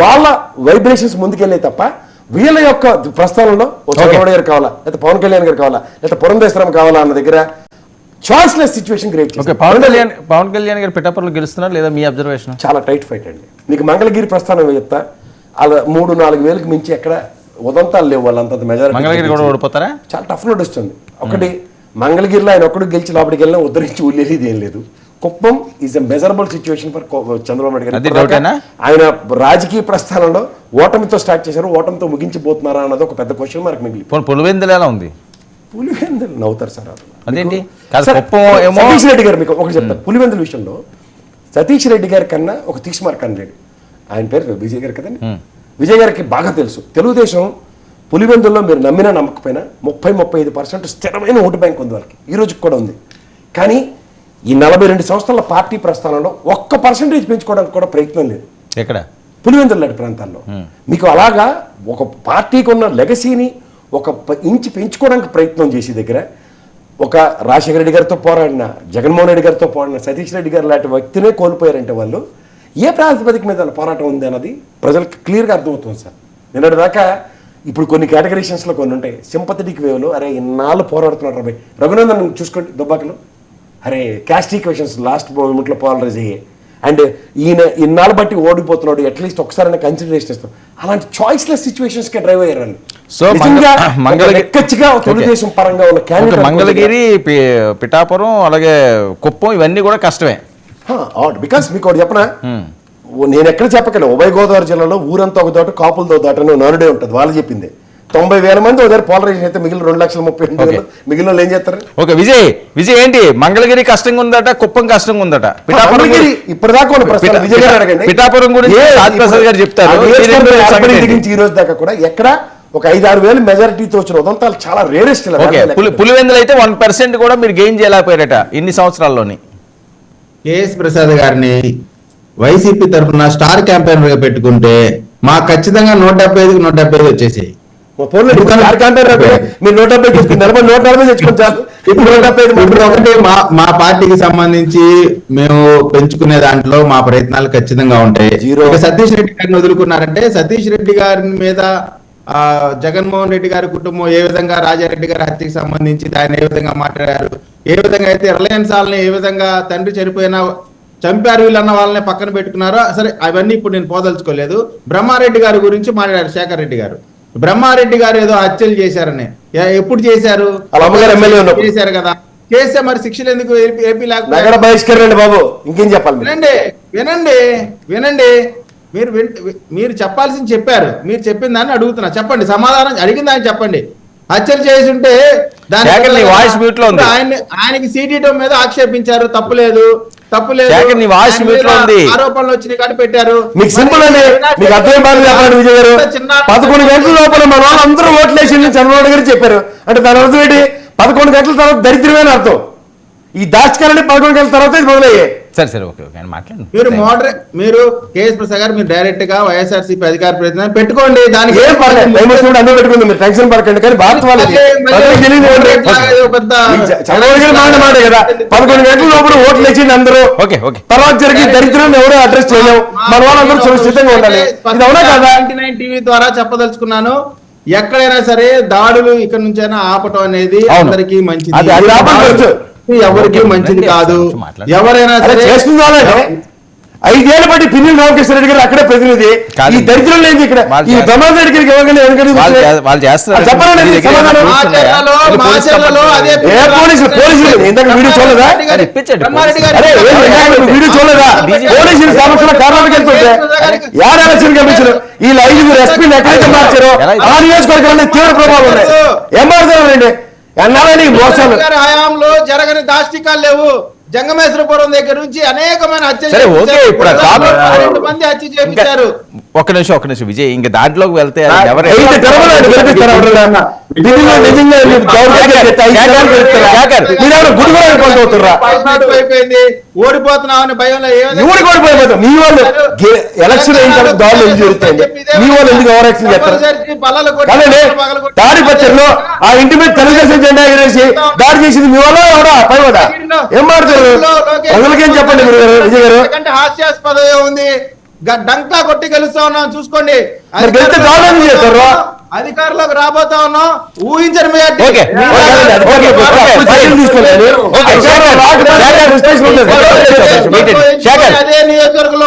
వాళ్ళ వైబ్రేషన్స్ ముందుకెళ్ళే తప్ప వీళ్ళ యొక్క ప్రస్థానంలో చంద్రబాబు గారు కావాలా లేదా పవన్ కళ్యాణ్ గారు కావాలా లేదా పురంధేశ్వరం కావాలా అన్న దగ్గర చాయిస్లెస్ సిచ్యువేషన్ క్రియేట్ ఓకే, చేశారు. పవన్ కళ్యాణ్ గారు పిఠాపురంలో గెలుస్తున్నారు లేదా మీ అబ్జర్వేషన్? చాలా టైట్ ఫైట్ అండి. మీకు మంగళగిరి ప్రస్థానం చెప్తా, అలా 3-4 వేలకు మించి ఎక్కడ ఉదంతాలు లేవు. వాళ్ళంత మంగళగిరి కూడా ఓడిపోతారా? చాలా టఫ్ నోట్ వస్తుంది. ఒకటి మంగళగిరిలో ఆయన ఒక్కడు గెలిచి లోపలికి వెళ్ళినా ఉద్ధరించి ఊళ్ళేది ఏం లేదు. Kuppam is a measurable situation for Chandrababu Naidu గారు. ఆయన రాజకీయ ప్రస్థానంలో ఓటమితో స్టార్ట్ చేశారు, ఓటమితో ముగించిపోతున్నారా అన్నది ఒక పెద్ద క్వశ్చన్ మనకు మిగిలి. పులివెందులు ఎలా ఉంది? పులివెందులు నవ్వుతారు సార్. అదేంటి సతీష్ రెడ్డి గారు మీకు ఒకటి చెప్తారు. పులివెందుల విషయంలో సతీష్ రెడ్డి గారి కన్నా ఒక తీక్ష్మార్ కన్నరెడ్డి, ఆయన పేరు విజయ్ గారు కదండి. విజయ్ గారికి బాగా తెలుసు తెలుగుదేశం పులివెందుల్లో మీరు నమ్మినా నమ్మకపోయినా 30-35% స్థిరమైన ఓటు బ్యాంక్ ఉంది వాళ్ళకి, ఈ రోజుకి కూడా ఉంది. కానీ ఈ 42 సంవత్సరాల పార్టీ ప్రస్థానంలో 1% పెంచుకోవడానికి కూడా ప్రయత్నం లేదు ఎక్కడ పులివెందుల లాంటి ప్రాంతాల్లో. మీకు అలాగా ఒక పార్టీకి ఉన్న లెగసీని ఒక ఇంచి పెంచుకోవడానికి ప్రయత్నం చేసే దగ్గర ఒక రాజశేఖర రెడ్డి గారితో పోరాడిన, జగన్మోహన్ రెడ్డి గారితో పోరాడిన సతీష్ రెడ్డి గారు లాంటి వ్యక్తినే కోల్పోయారంటే వాళ్ళు ఏ ప్రాతిపదిక మీద వాళ్ళ పోరాటం ఉంది అన్నది ప్రజలకు క్లియర్గా అర్థమవుతుంది సార్. నిన్నటి దాకా ఇప్పుడు కొన్ని కేటగరీషన్స్లో కొన్ని ఉంటాయి. సింపథెటిక్ వేవ్లో అరే ఇన్నాళ్ళు పోరాడుతున్నాడు రాబాయ్ రఘునందన్ చూసుకోండి దుబ్బాకలో, అరే క్యాస్ట్ ఈక్వేషన్స్ లాస్ట్ మూమెంట్లో పోలరైజ్ అయ్యాయి అండ్ ఈయన ఇన్నాళ్ళు బట్టి ఓడిపోతున్నాడు, అట్లీస్ట్ ఒకసారి కన్సిడరేషన్ ఇస్తాం. అలాంటి చాయిస్లెస్ సిచ్యువేషన్స్కే డ్రైవ్ అయ్యారు వాళ్ళు. సో తెలుగుదేశం పరంగా ఉన్న క్యాండిడేట్ మంగళగిరి, పిఠాపురం, అలాగే కుప్పం ఇవన్నీ కూడా కష్టమే. బికాస్ మీకు ఒకటి చెప్పనా, నేను ఎక్కడ చెప్పగలను, ఉభయ గోదావరి జిల్లాలో ఊరంతా ఒక దాట కాపులతో దాట నానుడే ఉంటుంది. వాళ్ళు చెప్పింది 90,000 మంది ఒక దగ్గర పోలరైజేషన్ అయితే మిగిలిన 2,38,000 మిగిలిన వాళ్ళు ఏం చేస్తారు? ఓకే విజయ్ ఏంటి మంగళగిరి కష్టంగా ఉందట, కుప్పం కష్టంగా ఉందట, పిఠాపురం ఇప్పటిదాకా విజయ్ గారు అడగండి, పిఠాపురం గురించి రాజప్రసాద్ గారు చెప్తారు. ఈ రోజు దాకా కూడా ఎక్కడ ఒక 5-6 వేలు మెజారిటీతో వచ్చిన ఉదంతాలు చాలా రేరెస్ట్. పులివెందులు అయితే 1% కూడా మీరు గెయిన్ చేయలేకపోయారట ఇన్ని సంవత్సరాల్లోని. కేఎస్ ప్రసాద్ గారిని వైసీపీ తరఫున స్టార్ క్యాంపెయిన్ గా పెట్టుకుంటే మాకు ఖచ్చితంగా 175 వచ్చేసాయి. మీరు 170 తెచ్చుకోండి చాలు. ఇప్పుడు 175 ఒకటి మా పార్టీకి సంబంధించి మేము పెంచుకునే దాంట్లో మా ప్రయత్నాలు ఖచ్చితంగా ఉంటాయి. సతీష్ రెడ్డి గారిని వదులుకున్నారంటే సతీష్ రెడ్డి గారి మీద జగన్మోహన్ రెడ్డి గారి కుటుంబం ఏ విధంగా రాజారెడ్డి గారి హత్యకి సంబంధించి ఆయన ఏ విధంగా మాట్లాడారు, ఏ విధంగా అయితే రిలయన్స్ వాళ్ళని ఏ విధంగా తండ్రి చనిపోయినా చంపారు వీళ్ళన్న వాళ్ళని పక్కన పెట్టుకున్నారో సరే అవన్నీ ఇప్పుడు నేను పోదలుచుకోలేదు. బ్రహ్మారెడ్డి గారి గురించి మాట్లాడారు శేఖర్ రెడ్డి గారు. బ్రహ్మారెడ్డి గారు ఏదో హత్యలు చేశారని, ఎప్పుడు చేశారు? చేశారు కదా, చేస్తే మరి శిక్షలు ఎందుకు ఏపీ లేకపోతే? బాబు ఇంకేం చెప్పాలి? వినండి మీరు చెప్పాల్సింది చెప్పారు, మీరు చెప్పిన దాన్ని అడుగుతున్నా, చెప్పండి, సమాధానం అడిగిన దాన్ని చెప్పండి. హత్యలు చేసి ఉంటే ఆయనకి సీటీటో మీద ఆక్షేపించారు, తప్పులేదు ఆరోపణలు వచ్చినాయి కాబట్టి పెట్టారు. మీకు సింపుల్ అండి, మీకు అర్థం బాగా చెప్పండి విజయ్ గారు. 11 గంటల లోపల మన వాళ్ళు అందరూ ఓట్లు వేసి చంద్రబాబు గారు చెప్పారు అంటే దాని అర్థం ఏంటి? 11 గంటల తర్వాత దరిద్రమైన అర్థం. ఈ దాచుకాలని 11 గంటల తర్వాత ఇది మొదలయ్యాయి. సరే ఓకే మాట్లాడండి. మీరు కేఎస్ ప్రసాద్ గారు మీరు డైరెక్ట్ గా వైఎస్ఆర్సీపీ అధికార ప్రయత్నం పెట్టుకోండి, దానికి ఏం పర్లేదు, అన్నీ పెట్టుకుంది, మీరు టెన్షన్ పడకండి. కానీ భారత్ వాళ్ళకి మాట కదా 11 గంటల లోపల ఓట్లు వేసింది అందరూ. తర్వాత జరిగి దరిద్రం ఎవరో అడ్రస్ చేయలేము, మన వాళ్ళందరూ సురక్షితంగా ఉండాలి. ఇది అవునా కదా? 99 టీవీ ద్వారా చెప్పదలుచుకున్నాను, ఎక్కడైనా సరే దాడులు ఇక్కడ నుంచైనా ఆపటం అనేది అందరికీ మంచిది, ఎవరికి మంచిది కాదు. ఎవరైనా సరే చేస్తుందా? 5 ఏళ్ల బట్టి పిన్నెల రామకృష్ణ రెడ్డి గారు అక్కడే ప్రతినిధి. ఈ దరిద్రం లేదు ఇక్కడ. ఈ ప్రమాద రెడ్డి గారికి ఇవ్వగానే వీడియో చూడలేదా? వీడియో చూడలేదా? పోలీసులు సమస్యల కారణాలకు వెళ్తుంటే యారు ఎలక్షన్ కమిషన్ వీళ్ళు 5 ఎస్పీలు ఎక్కడైతే మార్చారో ఆ నియోజకవర్గాన్ని తీవ్ర ప్రభావం ఉన్నాయి. ఏం మారుతారండి? హయాంలో జరగని దాష్టికాలు లేవు. జంగమేశ్వరపురం దగ్గర నుంచి అనేకమైన హత్యలు సరే, ఓకే, చేయించారు. ఇప్పుడు ఆ టాపిక్ 12 మంది హత్య చేయించారు. ఒక్క నిమిషం విజయ్, ఇంక దాంట్లోకి వెళ్తే ఎవరు అయితే తెరవలేదు, గెలిపిస్తారా ఎవరన్నా? నిజంగా నిజంగా మీరు గవర్నమెంట్ చేస్తే 5 సంవత్సరాలు గెలుస్తారా? మీరెవరు గుడి కూడా వెళ్ళిపోతుర్రా? అయిపోయింది, ఓడిపోతున్నామని భయంలో ఏ విధంగా- ఎవరు కూడా పోయిపోతాం? మీ వాళ్ళు ఎలక్షన్ అయిన తర్వాత దాడులు ఎందుకు జరుగుతాయి? మీ వాళ్ళు ఎందుకు ఓవర్ యాక్షన్ చేస్తారు? బల్లలు కొట్టి- కాదండి, పగలు కొట్టి- తాడిపత్రిలో ఆ ఇంటి మీద తెలుగుదేశం జెండా ఎగరేసి దాడి చేసింది మీ వల్ల ఎవడా పై వదా? ఏం మాట్లాడుతారు? ప్రజలకేం చెప్పండి మీరు విజయ్ గారు? ఎందుకంటే హాస్యాస్పదమే ఉంది. డంకా కొట్టి గెలుస్తా ఉన్నాం చూసుకోండి. మరి గెలిస్తే దాడులు ఎందుకు చేస్తారు? అధికారంలోకి రాబోతా ఉన్నాం, ఊహించని మెజారిటీ. ఓకే. అదే నియోజకవర్గంలో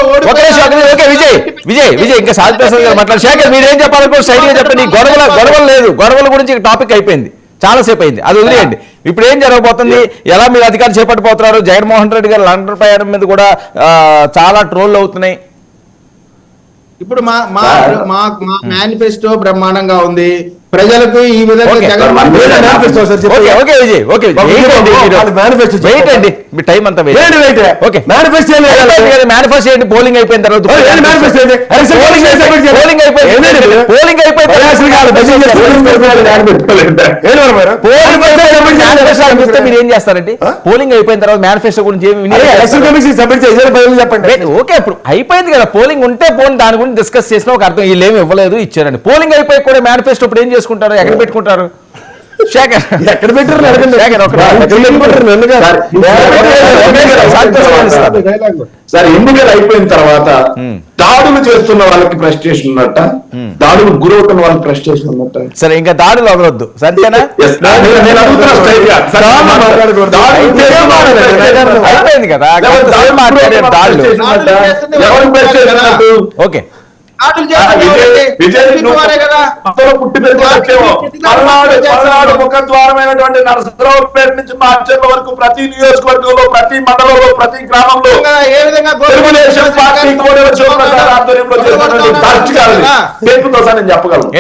విజయ్ ఇంకా సాధి ప్రసాద్ గారు మాట్లాడు. శేఖర్ మీరేం చెప్పాలనుకో సైడ్ గా చెప్పండి. గొడవలు లేదు, గొడవల గురించి టాపిక్ అయిపోయింది, చాలాసేపు అయింది, అది వదిలేయండి. ఇప్పుడు ఏం జరగబోతుంది, ఎలా మీరు అధికారం చేపట్టిపోతున్నారు? జగన్మోహన్ రెడ్డి గారు లండన్ ప్రయాణం మీద కూడా చాలా ట్రోల్ అవుతున్నాయి. ఇప్పుడు మా మేనిఫెస్టో బ్రహ్మాండంగా ఉంది. ప్రజలకు ఈ విధంగా okay. Jagan okay Vijay, okay wait అండి, మీ టైం అంతా ఓకే. మేనిఫెస్టో చేయండి, పోలింగ్ అయిపోయిన తర్వాత పోలింగ్ మీరు ఏం చేస్తారండి? పోలింగ్ అయిపోయిన తర్వాత మేనిఫెస్టో గురించి చెప్పండి. ఓకే, ఇప్పుడు అయిపోయింది కదా, పోలింగ్ ఉంటే పోనీ దాని గురించి డిస్కస్ చేసిన ఒక అర్థం. వీళ్ళు ఏమి ఇవ్వలేదు, ఇచ్చారండి. పోలింగ్ అయిపోయి కూడా మేనిఫెస్టో ఇప్పుడు ఏం చేసుకుంటారు? ఎక్కడ పెట్టుకుంటారు? శేఖర్ ఎక్కడ పెట్టారు? సార్, ఎన్నికలు అయిపోయిన తర్వాత దాడులు చేస్తున్న వాళ్ళకి ఫ్రస్ట్రేషన్ ఉన్నట్ట, దాడులు గురవుతున్న వాళ్ళకి ఫ్రస్ట్రేషన్ ఉన్నట్ట. సరే, ఇంకా దాడులు వదలొద్దు, సత్యనా? అయిపోయింది కదా దాడులు. ఓకే, ముఖద్వారమైనటువంటి నరసరావుపేట నుంచి మార్చర్ల వరకు ప్రతి నియోజకవర్గంలో, ప్రతి మండలంలో, ప్రతి గ్రామంలో ఏ విధంగా తెలుగుదేశం పార్టీ నేను చెప్పగలను.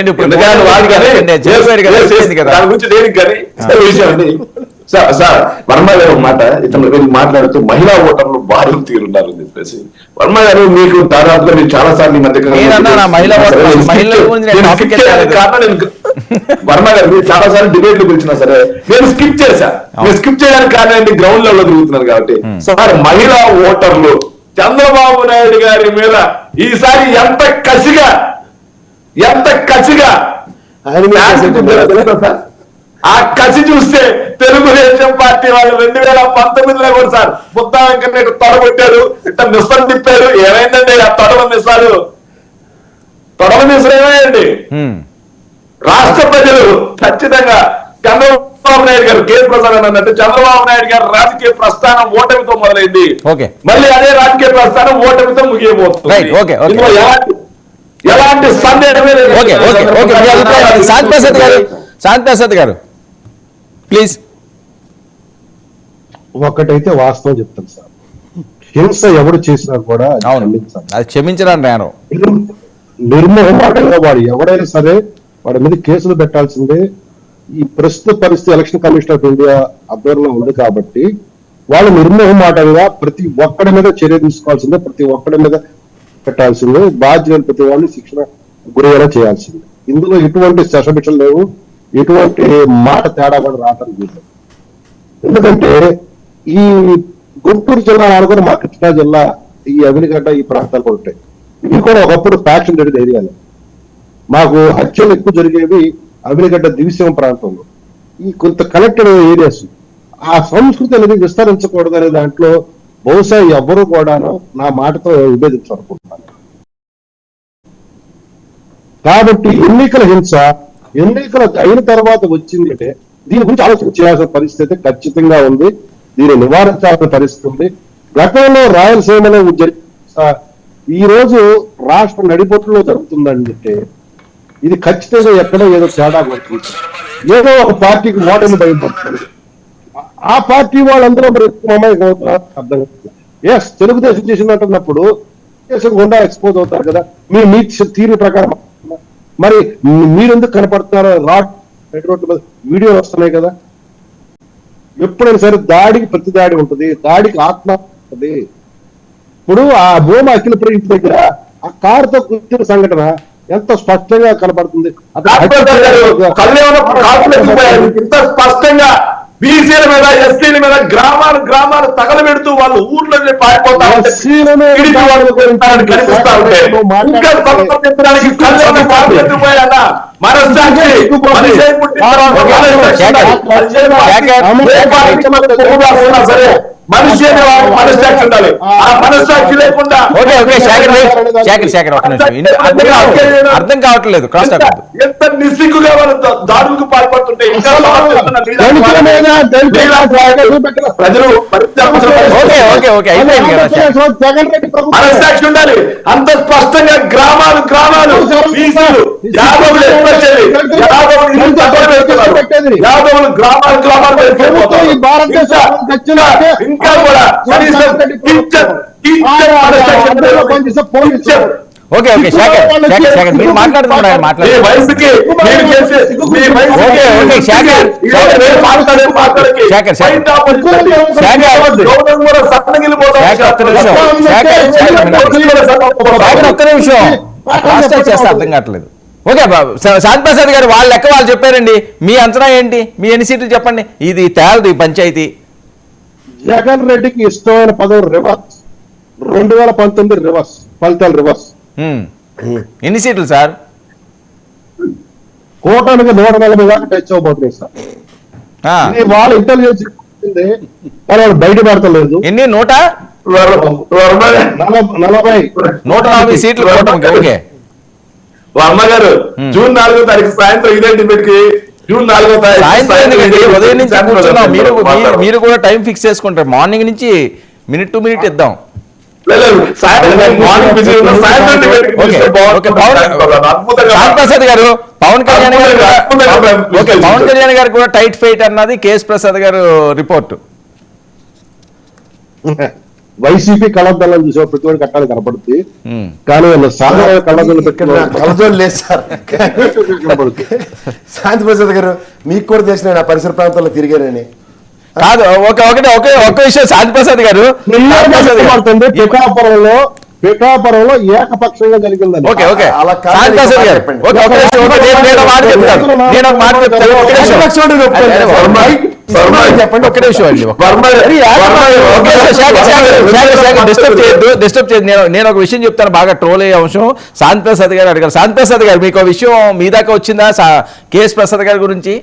దాని గురించి దేనికి కానీ విషయం అండి. సార్ వర్మ గారు ఒక మాట, ఇతను మాట్లాడుతూ మహిళా ఓటర్లు బారులు తీరున్నారని చెప్పేసి. వర్మ గారు, మీకు దాదాపుగా మీరు చాలా సార్లు ఈ మధ్య వర్మ గారు మీరు చాలా సార్లు డిబేట్లు పిలిచినా సరే నేను స్కిప్ చేశా. నేను స్కిప్ చేయడానికి కారణం ఏంటి? గ్రౌండ్ లెవెల్ లో తిరుగుతున్నారు కాబట్టి. సార్, మహిళా ఓటర్లు చంద్రబాబు నాయుడు గారి మీద ఈసారి ఎంత కసిగా ఆ కసి చూస్తే తెలుగుదేశం పార్టీ వాళ్ళు 2019లో కూడా సార్ ముద్దా వెంకటరెడ్డి తొడగొట్టారు, ఇట్లా మిస్సలు తిప్పారు. ఏమైందండి ఆ తొడల మిస్సాలు? తొడల మిస్సలు ఏమైందండి? రాష్ట్ర ప్రజలు ఖచ్చితంగా చంద్రబాబు నాయుడు గారు, కే ప్రసాద్ అన్నట్టు చంద్రబాబు నాయుడు గారు రాజకీయ ప్రస్థానం ఓటమితో మొదలైంది. మళ్ళీ అదే రాజకీయ ప్రస్థానం ఓటమితో ముగియబోతుంది. ఎలాంటి సందేహమే లేదు. శాంతి ప్రసాద్ గారు ప్లీజ్. ఒకటైతే వాస్తవం చెప్తాను సార్, హింస ఎవరు చేసినా కూడా అది క్షమించడానికి నేను నిర్మోహమాటంగా వాడు ఎవడైనా సరే వాడి మీద కేసులు పెట్టాల్సిందే. ఈ ప్రస్తుత పరిస్థితి ఎలక్షన్ కమిషన్ ఆఫ్ ఇండియా ఆధ్వర్యంలో ఉంది కాబట్టి వాళ్ళు నిర్మోహమాటంగా ప్రతి ఒక్కడి మీద చర్య తీసుకోవాల్సిందే, ప్రతి ఒక్కడి మీద పెట్టాల్సిందే, బాధ్యులు ప్రతి వాళ్ళని శిక్షణ గురయ్యేలా చేయాల్సిందే. ఇందులో ఎటువంటి శశబిషలు లేవు, ఎటువంటి మాట తేడా కూడా రావటం లేదు. ఎందుకంటే ఈ గుంటూరు జిల్లా అనుకుని మా కృష్ణా జిల్లా, ఈ అవినిగడ్డ, ఈ ప్రాంతాలు కూడా ఉంటాయి. ఇవి కూడా ఒకప్పుడు ఫ్యాక్షన్ రెడీ ఏరియాలు. మాకు హత్యలు ఎక్కువ జరిగేవి అవినిగడ్డ దివిసీమ ప్రాంతంలో, ఈ కొంత కనెక్టెడ్ ఏరియాస్. ఆ సంస్కృతి అనేది విస్తరించకూడదు అనే దాంట్లో బహుశా ఎవరు కూడా నా మాటతో విభేదించాలనుకుంటున్నాను. కాబట్టి ఎన్నికల హింస ఎన్నికలు అయిన తర్వాత వచ్చిందంటే దీని గురించి ఆలోచన చేయాల్సిన పరిస్థితి ఖచ్చితంగా ఉంది. దీన్ని నివారించాల్సిన పరిస్థితి ఉంది. గతంలో రాయలసీమలో ఈ రోజు రాష్ట్ర నడిబొట్టులో జరుగుతుందంటే ఇది ఖచ్చితంగా ఎక్కడో ఏదో తేడా పడుతుంది. ఏదో ఒక పార్టీకి ఓటమి భయపడుతుంది. ఆ పార్టీ వాళ్ళందరూ మరి ఎక్కువ అమ్మాయికి అవుతున్నారు అర్థం అవుతుంది. ఎస్, తెలుగుదేశం చేసినట్టున్నప్పుడు దేశం గుండా ఎక్స్పోజ్ అవుతారు కదా. మీ నీతి తీరు ప్రకారం మరి మీరెందుకు కనపడుతున్నారో రోడ్ల మీద వీడియోలు వస్తున్నాయి కదా. ఎప్పుడైనా సరే దాడికి ప్రతి దాడి ఉంటుంది, దాడికి ఆత్మ ఉంటుంది. ఇప్పుడు ఆ భూమి అఖిల ప్రియ ఇంటి దగ్గర ఆ కారుతో కూర్చున్న సంఘటన ఎంత స్పష్టంగా కనబడుతుంది. ఇంత స్పష్టంగా బీసీల మీద ఎస్సీల మీద గ్రామాలు తగలబెడుతూ వాళ్ళు ఊర్లో పారిపోతా ఉంటే కనిపిస్తా ఉంటే ఇంకా సంతోషించడానికి కళ్ళని పారిపోయానా మనస్సాక్షి సరే మనిషి అనే మనస్సాక్షి ఉండాలి. ఆ మనస్సాక్షి లేకుండా అర్థం కావట్లేదు. ఎంత నిస్సిగ్గుగా వాళ్ళు దాడులకు పాల్పడుతుంటే ఇంకా ప్రజలు మనస్సాక్షి ఉండాలి. అంత స్పష్టంగా గ్రామాలు బీసీలు యాదవులు యాదవులు గ్రామాలు ఇంకా కూడా ఓకే శేఖర్ మీరు మాట్లాడుతున్నారు ఒక్క నిమిషం చేస్తే అర్థం కావట్లేదు. ఓకే శాంతి ప్రసాద్ గారు వాళ్ళ లెక్క వాళ్ళు చెప్పారండి. మీ అంచనా ఏంటి? మీ ఎన్ని సీట్లు చెప్పండి. ఇది తేలదు ఈ పంచాయతీ. జగన్ రెడ్డికి ఇష్టమైన పదవి రివర్స్. 2019 రివర్స్ ఫలితాలు రివర్స్. ఎన్ని సీట్లు సార్? కూటమికి 140 దాకా టచ్ అవబోతున్నాయి సార్. ఇది వాళ్ళ ఇంటెలిజెన్స్ వాళ్ళు బయట పెడతలేదు. ఎన్ని? 140 సీట్లు కూటమికి. ఓకే వర్మ గారు జూన్ 4వ తారీఖు సాయంత్రం ఇదే డిబేట్ కి జూన్ 4వ తారీఖు ఉదయం నుంచి మీరు కూడా టైం ఫిక్స్ చేసుకుంటారు. మార్నింగ్ నుంచి మినిట్ టు మినిట్ ఇద్దాం. ప్రసాద్ గారు పవన్ కళ్యాణ్ గారు కూడా టైట్ ఫైట్ అన్నది కేఎస్ ప్రసాద్ గారు రిపోర్ట్. వైసీపీ కళ్ళద్దాలను చూసే ప్రతి ఒక్కరికి కట్టాలి కనపడుతుంది, కానీ సాధారణ కళ్ళద్దాలు కళ్ళజోలు లేదు సార్. శాంతి ప్రసాద్ గారు మీకు కూడా తెలిసిన నా పరిసర ప్రాంతాల్లో తిరిగానని కాదు. ఒక్క విషయం శాంతి ప్రసాద్ గారు పిఠాపురంలో ఏకపక్షంగా జరిగిందని. ఒక్క నేను ఒక విషయం చెప్తాను. బాగా ట్రోల్ అయ్యే అంశం శాంతి ప్రసాద్ గారు అడిగారు. శాంతి ప్రసాద్ గారు మీకు విషయం మీ దాకా వచ్చిందా కేఎస్ ప్రసాద్ గారి గురించి?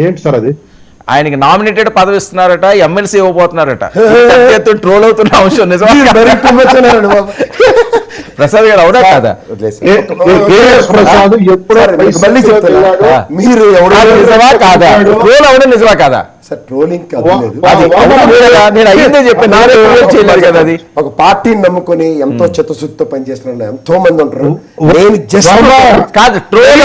ఏంటి సార్ అది? ఆయనకి నామినేటెడ్ పదవి ఇస్తున్నారట, ఎమ్మెల్సీ ఇవ్వబోతున్నారట. ట్రోల్ అవుతున్న అంశం నిజమా? ప్రసాద్ గారు అవునా కాదా? మీరు నిజమా కాదా? ట్రోల్ అవడం నిజమా కాదా? ట్రోలింగ్ నేను అయ్యిందే చెప్పాను చేయలేదు కదా. అది ఒక పార్టీని నమ్ముకొని ఎంతో చిత్తశుద్ధితో పనిచేస్తున్న ఎంతో మంది ఉంటారు. నేను జస్ట్ కాదు ట్రోల్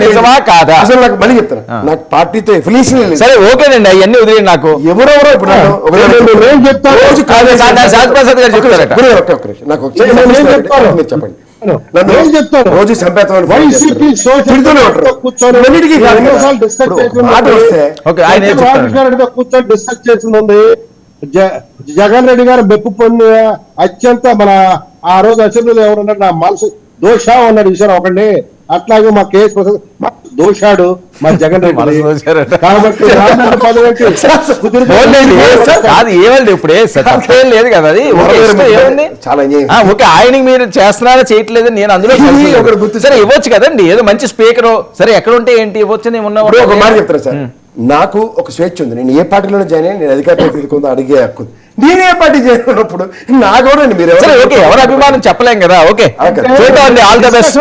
నిజమా కాదా అసలు నాకు మళ్ళీ చెప్తాను. నాకు పార్టీతో ఎఫిలియేషన్ లేదు. సరే ఓకేనండి, అవన్నీ వదిలేదు. నాకు ఎవరెవరో ఇప్పుడు ప్రసాద్ గారు చెప్తారట. నాకు చెప్పండి. రోజు సంపేతం కూర్చొని డిస్కస్ చేసింది. జగన్ రెడ్డి గారు మెప్పు పొంది అత్యంత మన ఆ రోజు అసెంబ్లీలో ఎవరున్నారు నా మనసు దోష అన్నాడు విషయం ఒకటి. అట్లాగే మా కేఎస్ ప్రసాద్ దోషాడు మా జగన్ రెడ్డి. కాబట్టి ఏమండి ఇప్పుడే లేదు కదా అది. ఓకే ఆయనకి మీరు చేస్తున్నారా చేయట్లేదు నేను అందులో సరే ఇవ్వచ్చు కదండి. ఏదో మంచి స్పీకర్ సరే ఎక్కడ ఉంటే ఏంటి ఇవ్వచ్చు. నేను ఉన్న ఒక మాట చెప్తాను సార్, నాకు ఒక స్వేచ్ఛ ఉంది. నేను ఏ పార్టీలోనే జాయిన్ అయ్యి నేను అధికార ప్రతినిధి అడిగే హక్కు. నేను ఏ పార్టీ చేసినప్పుడు నాకు మీరు ఎవరు అభిమానం చెప్పలేం కదా. ఓకే చూద్దామండి. All the best.